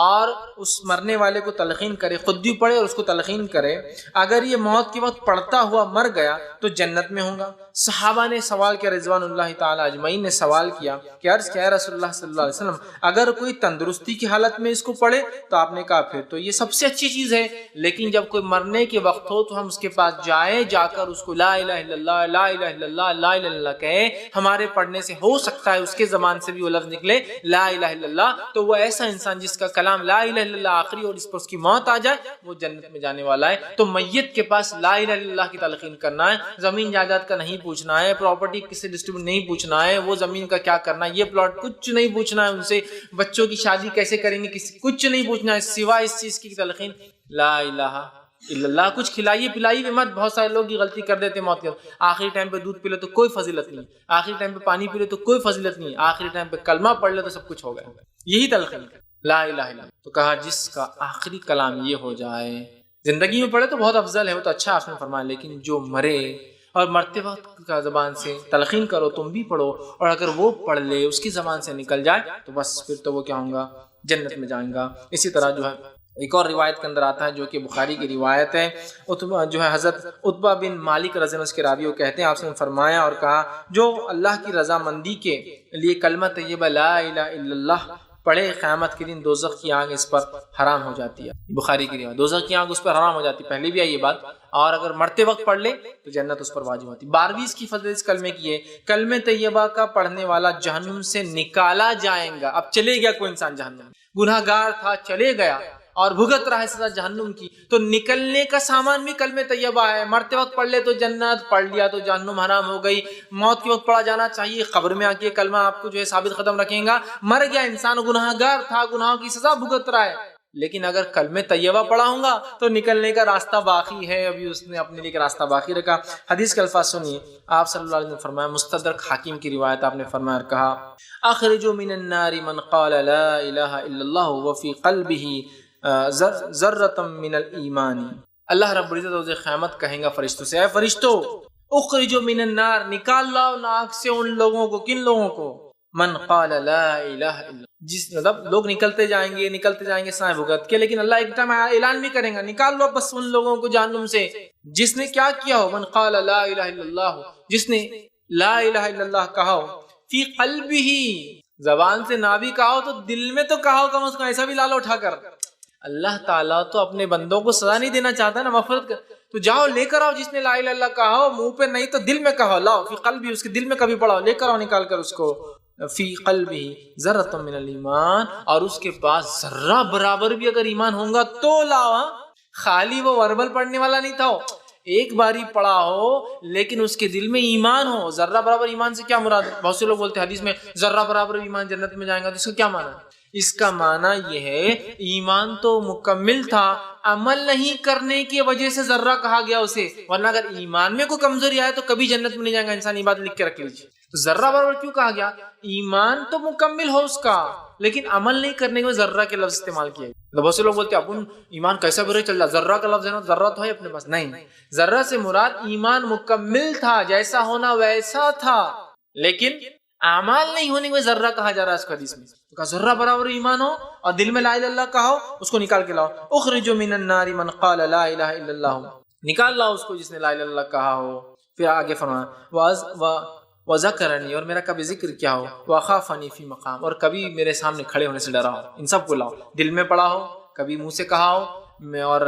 Speaker 1: اور اس مرنے والے کو تلقین کرے، خود بھی پڑھے اور اس کو تلقین کرے، اگر یہ موت کے وقت پڑھتا ہوا مر گیا تو جنت میں ہوگا. صحابہ نے سوال کیا، رضوان اللہ تعالی اجمعین نے سوال کیا کہ عرض کیا رسول اللہ صلی اللہ علیہ وسلم اگر کوئی تندرستی کی حالت میں اس کو پڑھے؟ تو آپ نے کہا پھر تو یہ سب سے اچھی چیز ہے، لیکن جب کوئی مرنے کے وقت ہو تو ہم اس کے پاس جائیں، جا کر اس کو لا الہ الا اللہ لا الہ الا اللہ لا الہ الا اللہ کہیں. ہمارے پڑھنے سے ہو سکتا ہے اس کے زبان سے بھی وہ لفظ نکلے لا الہ الا اللہ، تو وہ ایسا انسان جس کا کلام لا الہ الا اللہ آخری اور اس پر اس کی موت آ جائے وہ جنت میں جانے والا ہے۔ تو میت کے پاس لا الہ الا اللہ کی تلقین کرنا ہے، زمین جائیداد کا نہیں پوچھنا ہے، پراپرٹی کس سے ڈسٹریبیوٹ نہیں پوچھنا ہے، وہ زمین کا کیا کرنا ہے، یہ پلاٹ کچھ نہیں پوچھنا ہے ان سے، بچوں کی شادی کیسے کریں گے کچھ نہیں پوچھنا ہے سوائے اس چیز کی تلقین لا الہ الا اللہ۔ کچھ کھلائیے پلائیے بھی مت، بہت سارے لوگ یہ غلطی کر دیتے ہیں موت کے آخری ٹائم پہ دودھ پی لو تو کوئی فضیلت نہیں، آخری ٹائم پہ پانی پی لو تو کوئی فضیلت نہیں، آخری ٹائم پہ کلمہ پڑھ لو تو سب کچھ ہو گیا، یہی تلقین لا الہ الا اللہ۔ تو کہا جس کا آخری کلام یہ ہو جائے، زندگی میں پڑھے تو بہت افضل ہے، وہ تو اچھا آپ نے فرمایا، لیکن جو مرے اور مرتے وقت کا زبان سے تلقین کرو، تم بھی پڑھو، اور اگر وہ پڑھ لے اس کی زبان سے نکل جائے تو بس پھر تو وہ کیا ہوں گا، جنت میں جائیں گا۔ اسی طرح جو ہے ایک اور روایت کے اندر آتا ہے جو کہ بخاری کی روایت ہے، جو ہے حضرت عتبہ بن مالک رضی اللہ عنہ کے راوی وہ کہتے ہیں آپ نے فرمایا اور کہا جو اللہ کی رضامندی کے لیے کلمہ طیبہ لا الہ الا اللہ پڑھے قیامت کے دن دوزخ کی آگ اس پر حرام ہو جاتی ہے، بخاری کی روایت، دوزخ کی آگ اس پر حرام ہو جاتی ہے، پہلے بھی آئی یہ بات، اور اگر مرتے وقت پڑھ لے تو جنت اس پر واجب ہوتی۔ 12ویں اس کی فضیلت اس کلمے کی ہے، کلمہ طیبہ کا پڑھنے والا جہنم سے نکالا جائے گا۔ اب چلے گیا کوئی انسان جہنم، گناہ گار تھا چلے گیا اور بھگت رہا ہے سزا جہنم کی، تو نکلنے کا سامان بھی کلمہ طیبہ ہے، مرتے وقت پڑھ لے تو جنت، پڑھ لیا تو جہنم حرام ہو گئی، موت کے وقت پڑھا جانا چاہیے، قبر میں آ کے کلمہ آپ کو جو ہے ثابت قدم رکھیں گا، مر گیا انسان گناہ گار تھا، گناہوں کی سزا بھگت رہا ہے، لیکن اگر کلمہ طیبہ پڑھا ہوں گا تو نکلنے کا راستہ باقی ہے، ابھی اس نے اپنے لیے راستہ باقی رکھا۔ حدیث کے الفاظ سنیے، آپ صلی اللہ علیہ وسلم نے فرمایا، مستدرک حاکم کی روایت، آپ نے فرمایا اور کہا اخرجوا من النار من قال لا الہ الا اللہ وفی قلبہ ذرۃ من الایمان۔ اللہ رب العزت روز قیامت کہیں گا فرشتوں سے، اے فرشتوں اخرجوا من النار، نکال لاؤ ناک سے ان لوگوں کو، کن لوگوں کو، من قال لا الہ الا اللہ، جس مطلب لوگ نکلتے جائیں گے سائے بھگت کے، لیکن اللہ ایک ٹائم اعلان بھی کریں گا، نکال لو بس ان لوگوں کو جہنم سے جس نے کیا کیا ہو، من قال لا الہ الا اللہ، جس نے لا الہ الا اللہ کہا ہو، فی قلبہ، زبان سے نہ بھی کہا ہو تو دل میں تو کہا ہو، کم از کم ایسا بھی لالا اٹھا کر۔ اللہ تعالیٰ تو اپنے بندوں کو سزا نہیں دینا چاہتا نا، مغفرت کر، تو جاؤ لے کر آؤ، جس نے لا الہ الا اللہ کہا ہو منہ پہ نہیں تو دل میں کہا، لاؤ فی قلبہ، اس کے دل میں کبھی پڑھاؤ، لے کر آؤ نکال کر اس کو، فی قلبہ ذرۃ من الایمان، اور اس کے پاس ذرہ برابر بھی اگر ایمان ہوگا تو لاؤ، خالی وہ وربل پڑھنے والا نہیں تھا، ایک باری پڑھا ہو لیکن اس کے دل میں ایمان ہو۔ ذرہ برابر ایمان سے کیا مراد ہے؟ بہت سے لوگ بولتے ہیں حدیث میں ذرہ برابر ایمان جنت میں جائیں گا، تو اس کا کیا معنی ہے؟ اس کا معنی یہ ہے ایمان تو مکمل تھا، عمل نہیں کرنے کی وجہ سے ذرہ کہا گیا اسے، ورنہ اگر ایمان میں کوئی کمزوری آئے تو کبھی جنت میں نہیں جائے گا انسان، یہ بات لکھ کے رکھ لیجیے۔ ذرہ برابر کیوں کہا گیا؟ ایمان تو مکمل ہو اس کا، لیکن عمل نہیں کرنے کے ذرہ کے لفظ استعمال کیا ہے۔ بہت سے لوگ بولتے ہیں اپن ایمان کیسا برے چل رہا، ذرہ کا لفظ ہے نا، ذرہ تو ہے اپنے پاس، نہیں، ذرہ سے مراد ایمان مکمل تھا، جیسا ہونا ویسا تھا، لیکن اعمال نہیں ہونے کے ذرہ کہا جا رہا ہے اس حدیث میں۔ تو کہا ذرہ برابر ایمان ہو اور دل میں لا الہ الا اللہ کہا ہو، اس کو نکال کے لاؤ، اخرجوا من النار من قال لا الہ الا اللہ، نکال لاؤ اس کو جس نے لا الہ الا اللہ کہا ہو۔ پھر آگے فرمایا وذکرنی، اور میرا کبھی ذکر کیا ہو، وخافنی فی مقام، اور کبھی میرے سامنے کھڑے ہونے سے ڈرا ہو، ان سب کو لاؤ، دل میں پڑا ہو، کبھی منہ سے کہا ہو، اور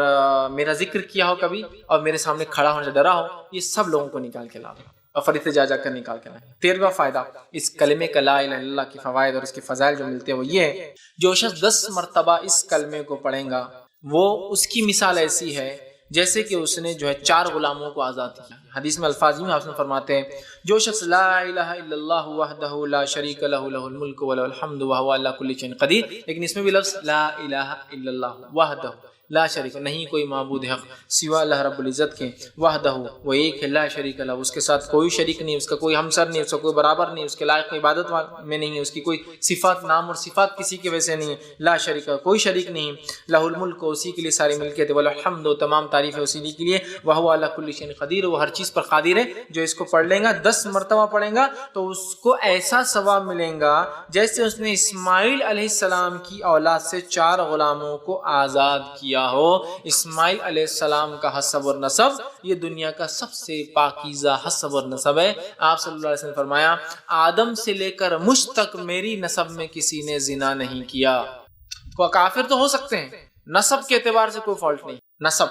Speaker 1: میرا ذکر کیا ہو کبھی، اور میرے سامنے کھڑا ہونے سے ڈرا ہو، یہ سب لوگوں کو نکال کے لاؤ، اور فرشتے جا کر نکال کے لائیں۔ 13واں فائدہ اس کلمے کا لا الہ الا اللہ کی فوائد اور اس کے فضائل جو ملتے ہیں وہ یہ ہے، جو شخص 10 مرتبہ اس کلمے کو پڑھیں گا وہ اس کی مثال ایسی ہے جیسے کہ اس نے جو ہے 4 غلاموں کو آزاد کیا۔ حدیث میں الفاظ میں آپ فرماتے ہیں جو شخص لا الہ الا اللہ وحدہ لا شریک لہ لہ الملک ولہ الحمد وہو علی کل شیء قدیر، لیکن اس میں بھی لفظ لا الہ الا اللہ وحدہ لا شریک، نہیں کوئی معبود حق سوا اللہ رب العزت کے، وحدہ وہ ایک ہے، لا شریک لہ اس کے ساتھ کوئی شریک نہیں، اس کا کوئی ہمسر نہیں، اس کا کوئی برابر نہیں، اس کے لائق عبادت میں نہیں ہے، اس کی کوئی صفات نام اور صفات کسی کے ویسے نہیں ہے، لا شریک کوئی شریک نہیں، لہ الملک اسی کے لیے ساری ملکیت ہے، والحمد تمام تعریف ہے اسی کے لیے، وہو علی کل شیء قدیر وہ ہر چیز پر قادر ہے۔ جو اس کو پڑھ لیں گا 10 مرتبہ پڑھیں گا تو اس کو ایسا ثواب ملیں گا جیسے اس نے اسماعیل علیہ السلام کی اولاد سے 4 غلاموں کو آزاد کیا ہو۔ اسماعیل علیہ السلام کا حسب اور نسب یہ دنیا کا سب سے پاکیزہ حسب اور نسب ہے۔ آپ صلی اللہ علیہ وسلم نے فرمایا آدم سے لے کر مجھ تک میری نسب میں کسی نے زنا نہیں کیا۔ کافر تو ہو سکتے ہیں، نسب کے اعتبار سے کوئی فالٹ نہیں، نسب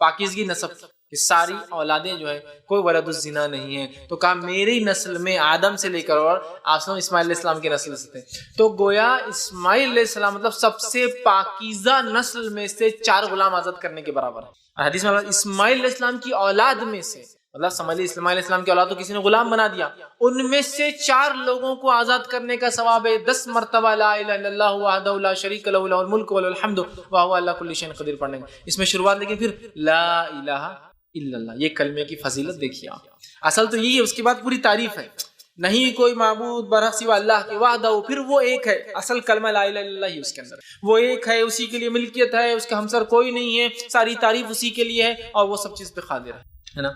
Speaker 1: پاکیزگی نسب، کہ ساری اولادیں جو ہے کوئی ولد الزنا نہیں ہے، تو کہا میری نسل میں آدم سے لے کر اور اسماعیل علیہ السلام کی نسل سے تھے، تو گویا اسماعیل علیہ السلام مطلب سب سے پاکیزہ نسل میں سے 4 غلام آزاد کرنے کے برابر ہے۔ حدیث میں اسماعیل علیہ السلام کی اولاد میں سے، مطلب سمجھ لیجیے اسماعیل علیہ السلام کی اولاد تو کسی نے غلام بنا دیا، ان میں سے 4 لوگوں کو آزاد کرنے کا ثواب ہے 10 مرتبہ لا الہ الا اللہ وحدہ لا شریک لہ لہ الملک وله الحمد وهو علی کل شیء قدیر پڑھنے کا۔ اس میں شروعات لیکن پھر لا الہ الا اللہ، یہ کلمے کی فضیلت دیکھیے آپ، اصل تو یہی ہے، اس کے بعد پوری تعریف ہے، نہیں کوئی معبود برحق سوا اللہ کے وحدہ، پھر وہ ایک ہے، اصل کلمہ لا الہ الا اللہ ہی اس کے اندر، وہ ایک ہے، اسی کے لیے ملکیت ہے، اس کا ہمسر کوئی نہیں ہے، ساری تعریف اسی کے لیے ہے اور وہ سب چیز پہ قادر ہے نا۔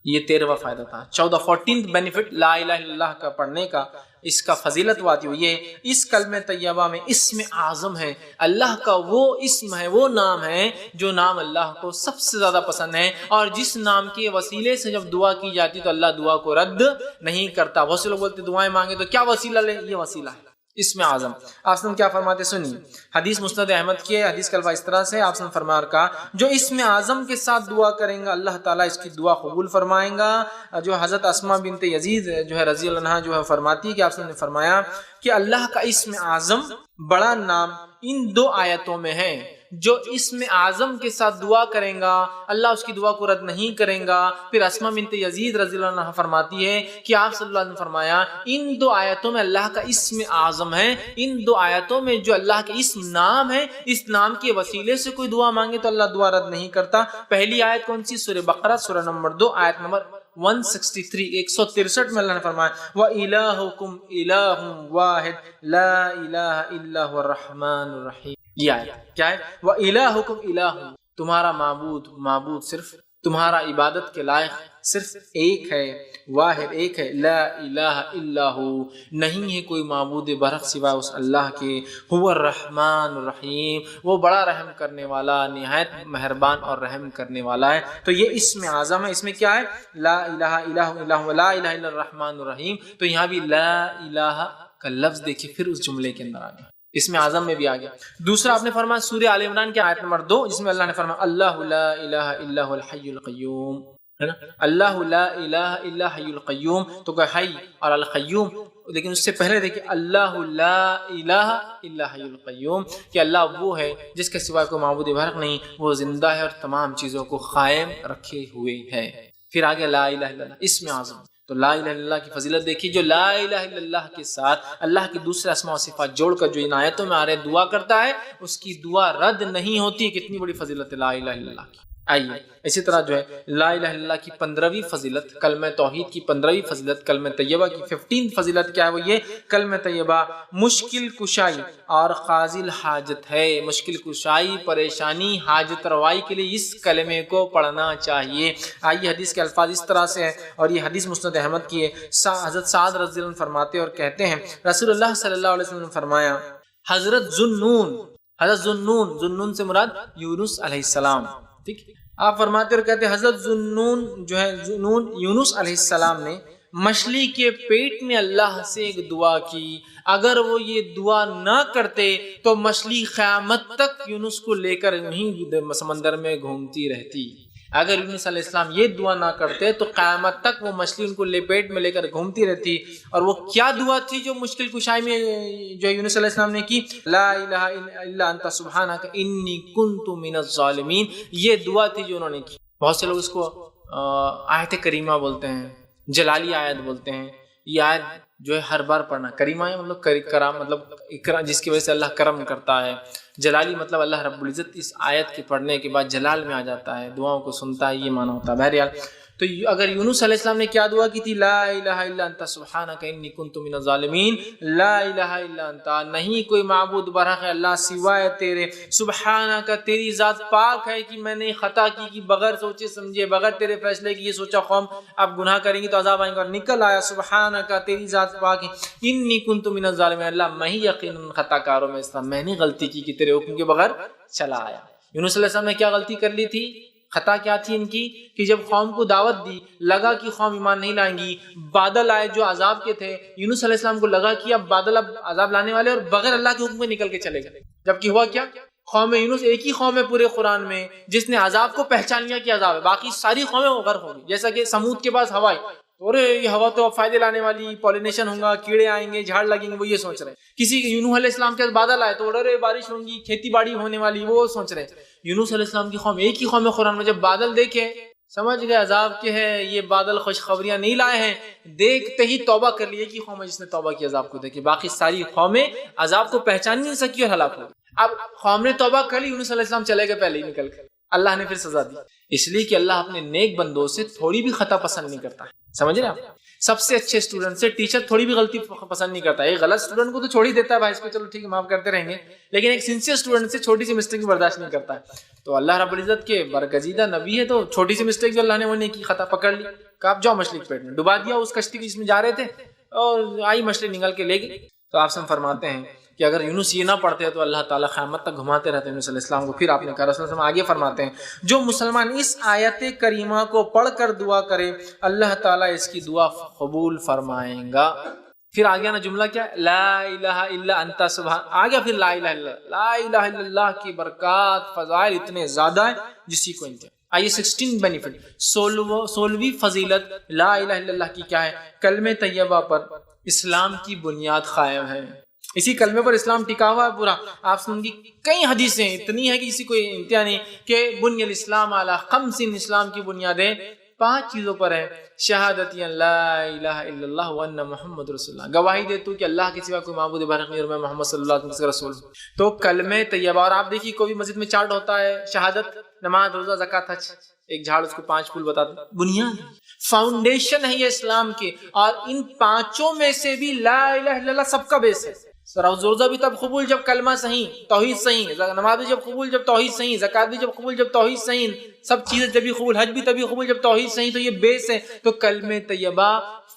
Speaker 1: یہ 13واں فائدہ تھا۔ 14 بینیفٹ لا الہ الا اللہ کا پڑھنے کا، اس کا فضیلت واتی ہوئی ہے، اس کلمہ طیبہ میں اسم اعظم ہے، اللہ کا وہ اسم ہے، وہ نام ہے جو نام اللہ کو سب سے زیادہ پسند ہے، اور جس نام کے وسیلے سے جب دعا کی جاتی تو اللہ دعا کو رد نہیں کرتا۔ بہت سے لوگ بولتے دعائیں مانگے تو کیا وسیلہ لے، یہ وسیلہ ہے اسم اعظم۔ آپ نے کیا فرماتے سنیے، حدیث مسند احمد کی ہے، حدیث کا الفاظ اس طرح سے، آپ نے فرمایا کہا جو اسم اعظم کے ساتھ دعا کریں گا اللہ تعالیٰ اس کی دعا قبول فرمائیں گا۔ جو حضرت اسماء بنت یزید جو ہے رضی اللہ عنہا جو ہے فرماتی ہے کہ آپ نے فرمایا کہ اللہ کا اسم اعظم بڑا نام ان 2 آیتوں میں ہے، جو اسم اعظم کے ساتھ دعا کریں گا اللہ اس کی دعا کو رد نہیں کریں گا۔ پھر اسماء بنت یزید رضی اللہ عنہ فرماتی ہے کہ آپ صلی اللہ علیہ وسلم نے فرمایا ان 2 آیتوں میں اللہ کا اسم اعظم ہے، ان 2 آیتوں میں جو اللہ کے اسم نام ہے، اس نام کے وسیلے سے کوئی دعا مانگے تو اللہ دعا رد نہیں کرتا۔ پہلی آیت کون سی؟ سورہ بقرہ سورہ نمبر 2 آیت نمبر 163 163 میں اللہ نے فرمایا وَإِلَٰهُكُمْ إِلَٰهٌ وَاحِدٌ لَا إِلَٰهَ إِلَّا هُوَ الرَّحْمَٰنُ الرَّحِيمُ۔ یہ آیت کیا ہے؟ وَإِلَٰهُكُمْ إِلَٰهٌ، تمہارا معبود صرف تمہارا عبادت کے لائق صرف ایک ہے، واحد ایک ہے، لا الہ الا ہو، نہیں ہے کوئی معبود برحق سوا اس اللہ کے، هو الرحمن الرحیم، وہ بڑا رحم کرنے والا، نہایت مہربان اور رحم کرنے والا ہے۔ تو یہ اسم اعظم ہے، اس میں کیا ہے؟ لا الہ الا ہو، لا الہ الا الرحمن الرحیم۔ تو یہاں بھی لا الہ کا لفظ دیکھیے پھر اس جملے کے اندر آ گیا، اسم اعظم میں بھی آ گیا۔ دوسرا آپ نے فرمایا سورہ آل عمران کی آیت نمبر 2 جس میں اللہ نے فرمایا اللہ لا الہ الا هو الحی القیوم، ہے نا، اللہ لا الہ الا حی القیوم، تو کہ حی اور القیوم، لیکن اس سے پہلے دیکھیں اللہ لا الہ الا حی القیوم، کہ اللہ وہ ہے جس کے سوا کوئی معبود برحق نہیں، وہ زندہ ہے اور تمام چیزوں کو قائم رکھے ہوئے ہے۔ پھر آگے لا الہ الا اللہ اسم اعظم، تو لا الہ الا اللہ کی فضیلت دیکھیے، جو لا الہ الا اللہ کے ساتھ اللہ کی دوسرے اسماء و صفات جوڑ کر جو ان آیتوں میں آ رہے دعا کرتا ہے اس کی دعا رد نہیں ہوتی۔ کتنی بڑی فضیلت ہے لا الہ الا اللہ کی۔ آئیے اسی طرح جو ہے لا الہ الا اللہ کی 15ویں فضیلت، کلمہ توحید کی 15ویں فضیلت، کلمہ طیبہ کی 15 فضیلت کیا ہے؟ وہ یہ کلمہ طیبہ مشکل کشائی اور قاضی الحاجت ہے، مشکل کشائی، پریشانی، حاجت روائی کے لیے اس کلمے کو پڑھنا چاہیے۔ آئیے حدیث کے الفاظ اس طرح سے ہیں، اور یہ حدیث مسند احمد کی ہے۔ حضرت سعد رضی اللہ عنہ فرماتے اور کہتے ہیں رسول اللہ صلی اللہ علیہ وسلم نے فرمایا حضرت ذوالنون سے مراد یونس علیہ السلام، ٹھیک، آپ فرماتے اور کہتے ہیں حضرت ذوالنون جو ہے یونس علیہ السلام نے مچھلی کے پیٹ میں اللہ سے ایک دعا کی، اگر وہ یہ دعا نہ کرتے تو مچھلی قیامت تک یونس کو لے کر وہیں سمندر میں گھومتی رہتی۔ اگر یونس علیہ السلام یہ دعا نہ کرتے تو قیامت تک وہ مچھلی ان کو پیٹ میں لے کر گھومتی رہتی۔ اور وہ کیا دعا تھی جو مشکل کشائی میں جو یونس علیہ السلام نے کی؟ لا الہ الا انت سبحانک انی کنت من الظالمین، یہ دعا تھی جو انہوں نے کی۔ بہت سے لوگ اس کو آیت کریمہ بولتے ہیں، جلالی آیت بولتے ہیں۔ یہ آیت جو ہے ہر بار پڑھنا، کریمہ ہے مطلب کرام، مطلب جس کی وجہ سے اللہ کرم کرتا ہے، جلالی مطلب اللہ رب العزت اس آیت کے پڑھنے کے بعد جلال میں آ جاتا ہے، دعاؤں کو سنتا ہے، یہ معنی ہوتا ہے۔ بہرحال تو اگر یونس علیہ السلام نے کیا دعا کی تھی؟ لا الہ الا انت سبحانک انی کنت من الظالمین، لا الہ الا انت، نہیں کوئی معبود برحق اللہ سوائے تیرے، سبحانک تیری ذات پاک ہے کہ میں نے خطا کی کہ بغیر سوچے سمجھے، بغیر تیرے فیصلے کی یہ سوچا قوم اب گناہ کریں گی تو عذاب آئیں گا، اور نکل آیا سبحانک تیری ذات پاک ہے، انی کنت من الظالمین، اللہ میں ہی یقیناً خطا کاروں میں اس طرح میں نے غلطی کی کہ تیرے حکم کے بغیر چلا آیا۔ یونس علیہ السلام نے کیا غلطی کر لی تھی؟ خطا کیا تھی ان کی کہ جب قوم کو دعوت دی، لگا کہ قوم ایمان نہیں لائیں گی، بادل آئے جو عذاب کے تھے، یونس علیہ السلام کو لگا کہ اب بادل اب عذاب لانے والے اور بغیر اللہ کے حکم میں نکل کے چلے گئے، جبکہ ہوا کیا؟ قوم یونس ایک ہی قوم ہے پورے قرآن میں جس نے عذاب کو پہچان لیا کہ عذاب ہے، باقی ساری قومیں وہ غرق ہوگی. جیسا کہ سمود کے پاس ہوا، ارے یہ ہوا تو فائدے لانے والی، پالینیشن ہوگا، کیڑے آئیں گے، جھاڑ لگیں گے، وہ یہ سوچ رہے. کسی نوح علیہ السلام کے پاس بادل آئے تو ارے بارش ہوگی، کھیتی باڑی ہونے والی، وہ سوچ رہے. یونس علیہ السلام کی قوم ایک ہی قوم ہے قرآن میں، جب بادل دیکھے سمجھ گئے عذاب کے ہے، یہ بادل خوشخبریاں نہیں لائے ہیں، دیکھتے ہی توبہ کر لی. ایک ہی قوم ہے جس نے توبہ کی عذاب کو دیکھی، باقی ساری قومیں عذاب کو پہچان نہیں سکی اور ہلاک ہو گئی. اب قوم نے توبہ کر لی، یونس علیہ السلام چلے گئے پہلے ہی نکل کر، اللہ نے پھر سزا دی. اس لیے کہ اللہ اپنے نیک بندوں سے تھوڑی بھی خطا پسند نہیں کرتا ہے. سمجھ رہے آپ؟ سب سے اچھے اسٹوڈنٹ سے ٹیچر تھوڑی بھی غلطی پسند نہیں کرتا ہے. ایک غلط اسٹوڈنٹ کو تو چھوڑ ہی دیتا ہے بھائی، اس کو چلو ٹھیک ہے معاف کرتے رہیں گے، لیکن ایک سنسیئر اسٹوڈنٹ سے چھوٹی سی مسٹیک بھی برداشت نہیں کرتا ہے. تو اللہ رب العزت کے برگزیدہ نبی ہے، تو چھوٹی سی مسٹیک جو اللہ نے وہ نیکی خطا پکڑ لی کہ آپ جاؤ مچھلی کے پیٹ میں، ڈبا دیا اس کشتی جس میں جا رہے تھے، اور آئی مچھلی نگل کے لے گئی. تو آپ سے فرماتے ہیں کہ اگر یونس یہ نہ پڑھتے تو اللہ تعالیٰ قیامت تک گھماتے رہتے یونس علیہ السلام کو. پھر آپ نے کہا رسول اللہ آگے فرماتے ہیں جو مسلمان اس آیت کریمہ کو پڑھ کر دعا کرے اللہ تعالیٰ اس کی دعا قبول فرمائیں گا. پھر آگیا نا جملہ کیا، لا الہ الا انت سبحان، آگیا پھر لا الہ الا اللہ. لا الہ الا اللہ کی برکات فضائل اتنے زیادہ ہیں جس کی کوئی انتہا. آئیے 16 بینیفٹ، 16ویں فضیلت لا الہ الا اللہ کی کیا ہے؟ کلمہ طیبہ پر اسلام کی بنیاد قائم ہے. اسی کلمے پر اسلام ٹکا ہوا ہے پورا. آپ سن گی کئی حدیثیں اتنی ہیں کہ کسی کو انتہا نہیں، کہ بنی الاسلام علی خمس، اسلام کی بنیادیں 5 چیزوں پر ہے. شہادت لا الہ الا اللہ وان محمد رسول اللہ، گواہی دے تو کہ اللہ کے سوا کوئی معبود برحق نہیں اور میں محمد صلی اللہ علیہ وسلم رسول. تو کلمہ طیبہ. اور آپ دیکھیے کوئی بھی مسجد میں چارٹ ہوتا ہے، شہادت، نماز، روزہ، زکوٰۃ، حج، ایک جھاڑ اس کو 5 پھول بتاتے، بنیاد فاؤنڈیشن ہے یہ اسلام کی. اور ان 5 میں سے بھی لا الہ الا اللہ سب کا بیس ہے. روزہ بھی تب قبول جب کلمہ صحیح، توحید صحیح، نماز بھی جب قبول جب توحید صحیح، زکوٰۃ بھی جب قبول جب توحید صحیح، سب چیزیں جبھی قبول، حج بھی تبھی قبول جب توحید صحیح. تو یہ بیس ہے. تو کلمہ طیبہ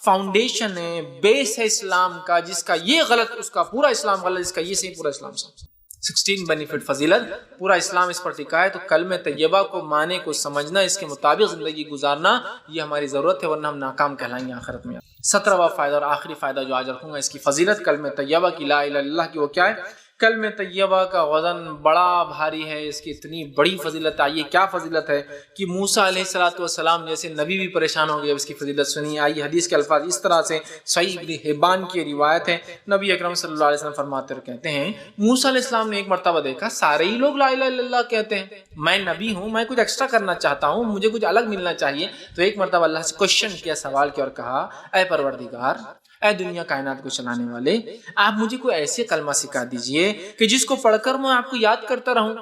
Speaker 1: فاؤنڈیشن ہے، بیس ہے اسلام کا. جس کا یہ غلط اس کا پورا اسلام غلط، جس کا یہ صحیح پورا اسلام صحیح. 16 بینیفٹ فضیلت، پورا اسلام اس پر ٹکا ہے. تو کلمہ طیبہ کو معنی کو سمجھنا، اس کے مطابق زندگی گزارنا، یہ ہماری ضرورت ہے، ورنہ ہم ناکام کہلائیں گے آخرت میں. 17واں فائدہ اور آخری فائدہ جو آج رکھوں گا اس کی فضیلت کلمہ طیبہ کی، لا الہ الا اللہ کی، وہ کیا ہے؟ کلمہ طیبہ کا وزن بڑا بھاری ہے، اس کی اتنی بڑی فضیلت. آئیے کیا فضیلت ہے کہ موسیٰ علیہ السلام جیسے نبی بھی پریشان ہو گئے اس کی فضیلت سنی. آئیے حدیث کے الفاظ اس طرح سے، صحیح ابن حبان کی روایت ہے، نبی اکرم صلی اللہ علیہ وسلم فرماتے اور کہتے ہیں موسیٰ علیہ السلام نے ایک مرتبہ دیکھا سارے ہی لوگ لا الہ الا اللہ کہتے ہیں، میں نبی ہوں، میں کچھ ایکسٹرا کرنا چاہتا ہوں، مجھے کچھ الگ ملنا چاہیے. تو ایک مرتبہ اللہ سے کوشچن کیا، سوال کیا اور کہا اے پروردگار، اے دنیا کائنات کو چلانے والے، آپ مجھے کوئی ایسے کلمہ سکھا دیجئے کہ جس کو پڑھ کر میں آپ کو یاد کرتا رہوں.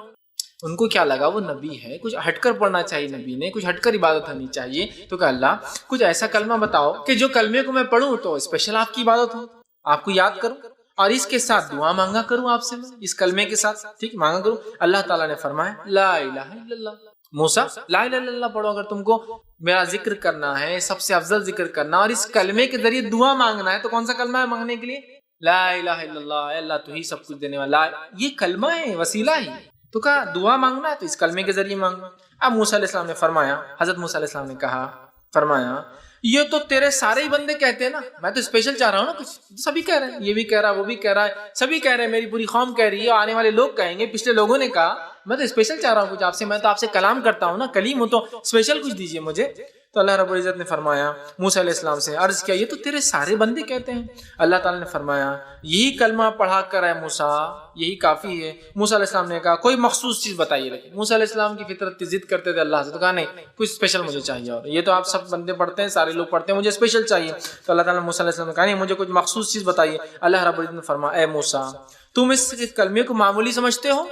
Speaker 1: ان کو کیا لگا وہ نبی ہے، کچھ ہٹ کر پڑھنا چاہیے، نبی نے کچھ ہٹ کر عبادت ہونی چاہیے. تو کہ اللہ کچھ ایسا کلمہ بتاؤ کہ جو کلمے کو میں پڑھوں تو اسپیشل آپ کی عبادت ہو، آپ کو یاد کروں اور اس کے ساتھ دعا مانگا کروں آپ سے، اس کلمے کے ساتھ ٹھیک مانگا کروں. اللہ تعالیٰ نے فرمایا لا الہ الا اللہ. موسیٰ لا الہ الا اللہ پڑھو، اگر تم کو میرا ذکر کرنا ہے، سب سے افضل ذکر کرنا اور اس کلمے کے ذریعے دعا مانگنا ہے، تو کون سا کلمہ ہے مانگنے کے لیے؟ لا الہ الا اللہ. اے اللہ تو ہی سب کچھ دینے والا، یہ کلمہ ہے، وسیلہ ہی. تو کہا دعا مانگنا ہے تو اس کلمے کے ذریعے مانگنا. اب موسیٰ علیہ السلام نے فرمایا، حضرت موسیٰ علیہ السلام نے کہا، فرمایا یہ تو تیرے سارے ہی بندے کہتے ہیں نا، میں تو اسپیشل چاہ رہا ہوں نا کچھ. سبھی کہہ رہے ہیں، یہ بھی کہہ رہا ہے، وہ بھی کہہ رہا ہے، سبھی کہہ رہے ہیں، میری پوری قوم کہہ رہی ہے، آنے والے لوگ کہیں گے، پچھلے لوگوں نے کہا. میں تو اسپیشل چاہ رہا ہوں کچھ آپ سے، میں تو آپ سے کلام کرتا ہوں نا، کلیم ہوں، تو اسپیشل کچھ دیجئے مجھے. تو اللہ رب العزت نے فرمایا موسیٰ علیہ السلام سے عرض کیا یہ تو تیرے سارے بندے کہتے ہیں. اللہ تعالیٰ نے فرمایا یہی کلمہ پڑھا کر ہے موسیٰ، یہی کافی ہے. موسیٰ علیہ السلام نے کہا کوئی مخصوص چیز بتائیے. لیکن موسیٰ علیہ السلام کی فطرت کی ضد کرتے تھے اللہ سے، تو کہا نہیں کچھ اسپیشل مجھے چاہیے، اور یہ تو آپ سب بندے پڑھتے ہیں، سارے لوگ پڑھتے ہیں، مجھے اسپیشل چاہیے. تو اللہ تعالیٰ نے موسیٰ علیہ السلام نے کہا نہیں مجھے کچھ مخصوص چیز بتائیے. اللہ رب العزت نے فرمایا اے موسیٰ تم اس کلمے کو معمولی سمجھتے ہو،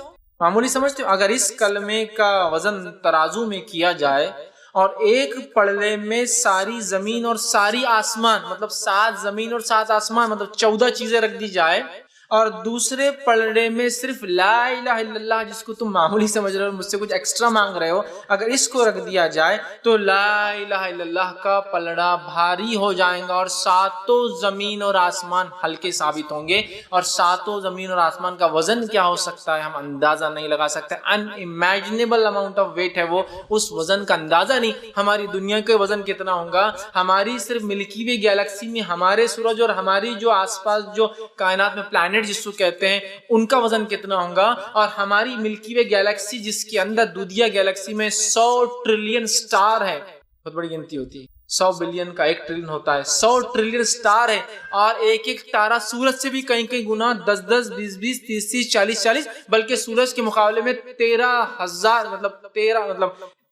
Speaker 1: معمولی سمجھتے ہو؟ اگر اس کلمے کا وزن ترازو میں کیا جائے اور ایک پڑھنے میں ساری زمین اور ساری آسمان، مطلب 7 زمین اور 7 آسمان، مطلب 14 چیزیں رکھ دی جائے، اور دوسرے پلڑے میں صرف لا الہ الا اللہ جس کو تم معمولی سمجھ رہے ہو، مجھ سے کچھ ایکسٹرا مانگ رہے ہو، اگر اس کو رکھ دیا جائے تو لا الہ الا اللہ کا پلڑا بھاری ہو جائے گا، اور 7 زمین اور آسمان ہلکے ثابت ہوں گے. اور 7 زمین اور آسمان کا وزن کیا ہو سکتا ہے ہم اندازہ نہیں لگا سکتے. ان امیجنیبل اماؤنٹ آف ویٹ ہے وہ، اس وزن کا اندازہ نہیں. ہماری دنیا کے وزن کتنا ہوگا، ہماری صرف ملکی وے گیلیکسی میں ہمارے سورج اور ہماری جو آس پاس جو کائنات میں پلانٹ پلانٹ جس کو کہتے ہیں ان کا وزن کتنا ہوگا، اور ہماری ملکی وے گیلیکسی جس کے اندر دودھیا گیلیکسی میں 100 ٹریلین سٹار ہے، بہت بڑی گنتی ہوتی ہے، 100 بلین کا 1 ٹریلین ہوتا ہے، 100 ٹریلین سٹار ہے، اور ایک ایک تارہ سورج سے بھی کئی کئی گنا 10 10 20 20 30 30 40 40، بلکہ سورج کے مقابلے میں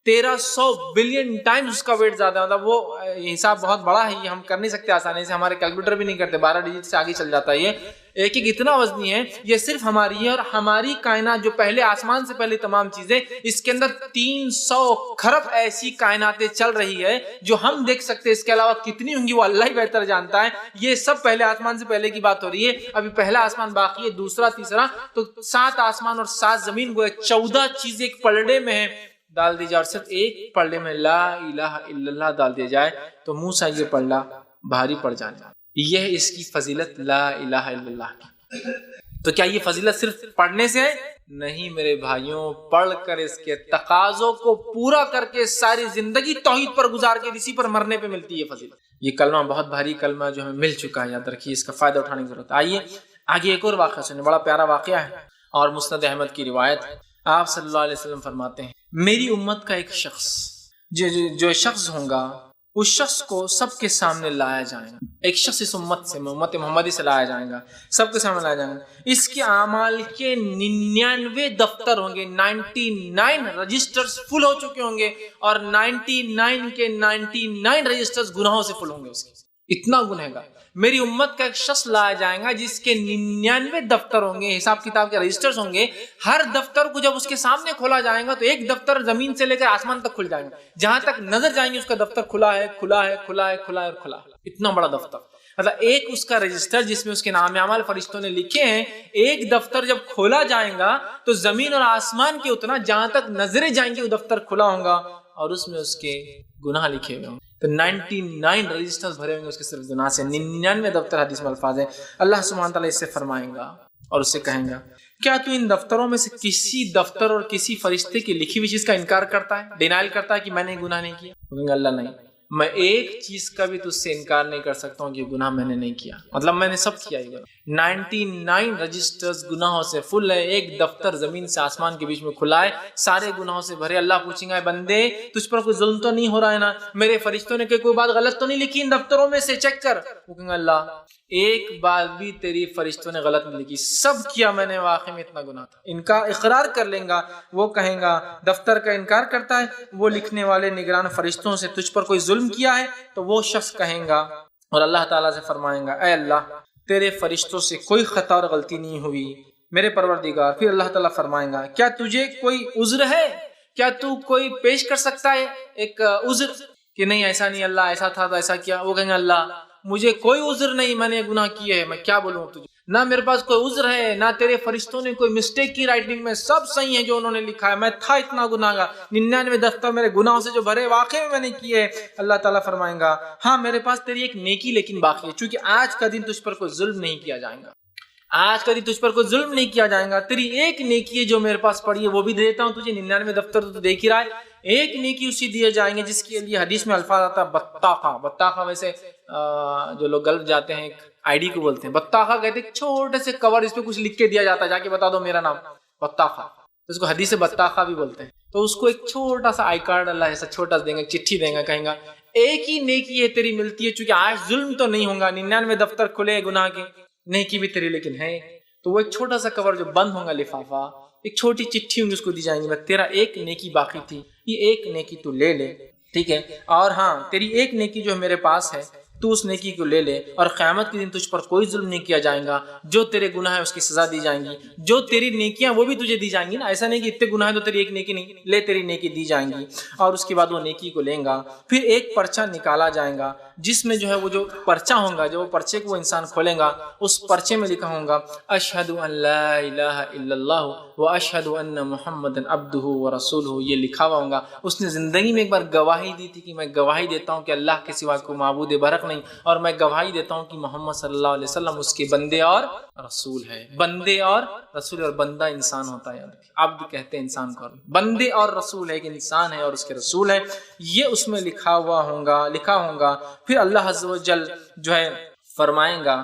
Speaker 1: 1300 بلین ٹائمز اس کا ویٹ زیادہ، مطلب وہ حساب بہت بڑا ہے، یہ ہم کر نہیں سکتے آسانی سے، ہمارے کیلکولیٹر بھی نہیں کرتے، 12 ڈیجٹ سے آگے چل جاتا ہے، یہ ایک ایک اتنا وزنی ہے، یہ صرف ہماری ہے، اور ہماری کائنات جو پہلے آسمان سے پہلے تمام چیزیں، اس کے اندر 300 کھرب ایسی کائناتیں چل رہی ہے جو ہم دیکھ سکتے ہیں، اس کے علاوہ کتنی ہوں گی وہ اللہ ہی بہتر جانتا ہے۔ یہ سب پہلے آسمان سے پہلے کی بات ہو رہی ہے، ابھی پہلا آسمان باقی ہے، دوسرا تیسرا، تو 7 آسمان اور 7 زمین گویا 14 چیزیں ایک پلڑے میں ہیں، ڈال دی جائے، اور صرف ایک پلڑے میں لا الہ الا اللہ ڈال دیا جائے تو منہ سے یہ پلڑا بھاری پڑ جانا۔ یہ اس کی فضیلت لا الہ الا اللہ کی۔ تو کیا یہ فضیلت صرف پڑھنے سے ہے؟ نہیں میرے بھائیوں، پڑھ کر اس کے تقاضوں کو پورا کر کے ساری زندگی توحید پر گزار کے اسی پر مرنے پہ ملتی ہے فضیلت۔ یہ کلمہ بہت بھاری کلمہ جو ہمیں مل چکا ہے، یاد رکھیے، اس کا فائدہ اٹھانے کی ضرورت ہے۔ آئیے آگے ایک اور واقعہ سنیں، بڑا پیارا واقعہ ہے اور مسند احمد کی روایت۔ آپ صلی اللہ علیہ وسلم فرماتے ہیں، میری امت کا ایک شخص جو شخص ہوگا، اس شخص کو سب کے سامنے لایا جائے گا، ایک شخص اس امت سے، امت محمدی سے لایا جائے گا، سب کے سامنے لایا جائے گا، اس کے اعمال کے 99 دفتر ہوں گے، 99 رجسٹرز فل ہو چکے ہوں گے، اور 99 کے 99 رجسٹرز گناہوں سے فل ہوں گے، اس کے اتنا گنہگار۔ میری امت کا ایک شخص لایا جائے گا جس کے 99 دفتر ہوں گے، حساب کتاب کے رجسٹرز ہوں گے، ہر دفتر کو جب اس کے سامنے کھولا جائے گا تو ایک دفتر زمین سے لے کر آسمان تک کھل جائے گا، جہاں تک نظر جائیں گے اس کا دفتر کھلا ہے کھلا ہے کھلا ہے کھلا ہے اور کھلا ہے، اتنا بڑا دفتر، مطلب ایک اس کا رجسٹر جس میں اس کے نام اعمال فرشتوں نے لکھے ہیں، ایک دفتر جب کھولا جائے گا تو زمین اور آسمان کے اتنا جہاں تک نظریں جائیں گے وہ دفتر کھلا ہوگا، اور اس میں اس کے گناہ لکھے ہوئے ہوں، تو 99 رجسٹرز بھرے ہوں گے اس کے صرف گناہ سے، 99 دفتر، حدیث میں الفاظ ہے۔ اللہ سبحانہ تعالیٰ اس سے فرمائیں گا اور اس سے کہیں گا، کیا تو ان دفتروں میں سے کسی دفتر اور کسی فرشتے کی لکھی ہوئی چیز کا انکار کرتا ہے، ڈینائل کرتا ہے کہ میں نے گناہ نہیں کیا؟ کہیں گے اللہ نہیں، میں ایک چیز کا بھی تجھ سے انکار نہیں کر سکتا ہوں کہ گناہ میں نے نہیں کیا، مطلب میں نے سب کیا ہی۔ 99 رجسٹرز گناہوں سے فل ہے، ایک دفتر زمین سے آسمان کے بیچ میں کھلا ہے، سارے گناہوں سے بھرے۔ اللہ پوچھیں گے، بندے تجھ پر کوئی ظلم تو نہیں ہو رہا ہے نا؟ میرے فرشتوں نے کوئی بات غلط تو نہیں لکھی ان دفتروں میں سے؟ چیک کر۔ وہ کہیں گے اللہ ایک بات بھی تیری فرشتوں نے غلط نہیں لکھی، سب کیا میں نے، واقعی میں اتنا گناہ تھا۔ ان کا اقرار کر لیں گا، وہ کہیں گا دفتر کا انکار کرتا ہے، وہ لکھنے والے نگران فرشتوں سے تجھ پر کوئی ظلم کیا ہے؟ تو وہ شخص کہیں گا اور اللہ تعالیٰ سے فرمائیں گا، اے اللہ تیرے فرشتوں سے کوئی خطا اور غلطی نہیں ہوئی میرے پروردگار۔ پھر اللہ تعالیٰ فرمائیں گا، کیا تجھے کوئی عذر ہے؟ کیا تو کوئی پیش کر سکتا ہے ایک عذر کہ نہیں ایسا نہیں اللہ، ایسا تھا تو ایسا کیا؟ وہ کہیں گے اللہ مجھے کوئی عذر نہیں، میں نے گناہ کیے ہے، میں کیا بولوں تجھے، نہ میرے پاس کوئی عذر ہے، نہ تیرے فرشتوں نے کوئی مسٹیک کی رائٹنگ میں، سب صحیح ہے جو انہوں نے لکھا ہے، میں تھا اتنا گناہگار، 99 دفتر میرے گناہوں سے جو بھرے واقعی میں نے کیے۔ اللہ تعالیٰ فرمائیں گا، ہاں میرے پاس تیری ایک نیکی لیکن باقی ہے، چونکہ آج کا دن تجھ پر کوئی ظلم نہیں کیا جائے گا، آج کا دن تجھ پر کوئی ظلم نہیں کیا جائے گا، تیری ایک نیکی ہے جو میرے پاس پڑی ہے وہ بھی دے دیتا ہوں تجھے، 99 دفتر تو دیکھ ہی رہا ہے، ایک نیکی اسی دیے جائیں گے جس کے لیے حدیث میں الفاظ آتا ہے بطاقہ۔ بطاقہ ویسے جو لوگ گلف جاتے ہیں ایک آئی ڈی کو بولتے ہیں، بطاقہ کہتے ہیں چھوٹے سے کور، اس پہ کچھ لکھ کے دیا جاتا ہے، جا کے بتا دو میرا نام بطاقہ، اس کو حدیث بطاقہ بھی بولتے ہیں۔ تو اس کو ایک چھوٹا سا آئی کارڈ اللہ ایسا چھوٹا سا دیں گا، چٹھی دیں گا، کہیں گا ایک ہی نیکی ہے تیری ملتی ہے، چونکہ آج ظلم تو نہیں ہوگا، 99 دفتر کھلے گناہ کے، نیکی بھی تیری لیکن ہے، تو وہ ایک چھوٹا سا کور جو بند ہوگا لفافہ، ایک چھوٹی چٹھی ہوں گی اس کو دی جائیں گی، بس تیرا ایک نیکی باقی تھی، یہ ایک نیکی تو لے لے، ٹھیک ہے، اور ہاں تیری ایک نیکی جو میرے پاس ہے تو اس نیکی کو لے لے، اور قیامت کے دن تجھ پر کوئی ظلم نہیں کیا جائے گا، جو تیرے گناہ ہے اس کی سزا دی جائیں گی، جو تیری نیکیاں وہ بھی تجھے دی جائیں گی نا، ایسا نہیں کہ اتنے گناہ ہے تو تیری ایک نیکی نہیں، لے تیری نیکی دی جائیں گی، اور اس کے بعد وہ نیکی کو لیں گا، پھر ایک پرچہ نکالا جائے گا جس میں جو ہے وہ جو پرچہ ہوگا، جو وہ پرچے کو وہ انسان کھولیں گا، اس پرچے میں لکھا ہوگا اشہد ان لا الہ الا اللہ واشہد ان محمدا عبدہ ورسولہ، یہ لکھا ہوا ہوگا۔ اس نے زندگی میں ایک بار گواہی دی تھی کہ میں گواہی دیتا ہوں کہ اللہ کے سوا کوئی معبود برحق نہیں، اور میں گواہی دیتا ہوں کہ محمد صلی اللہ علیہ وسلم اس کے بندے اور رسول ہے۔ بندے اور رسول، اور بندہ انسان ہوتا ہے، عبد کہتے ہیں انسان کو، بندے اور رسول ہے، ایک انسان ہے اور اس کے رسول ہے، یہ اس میں لکھا ہوگا۔ پھر اللہ عز و جل جو ہے فرمائیں گا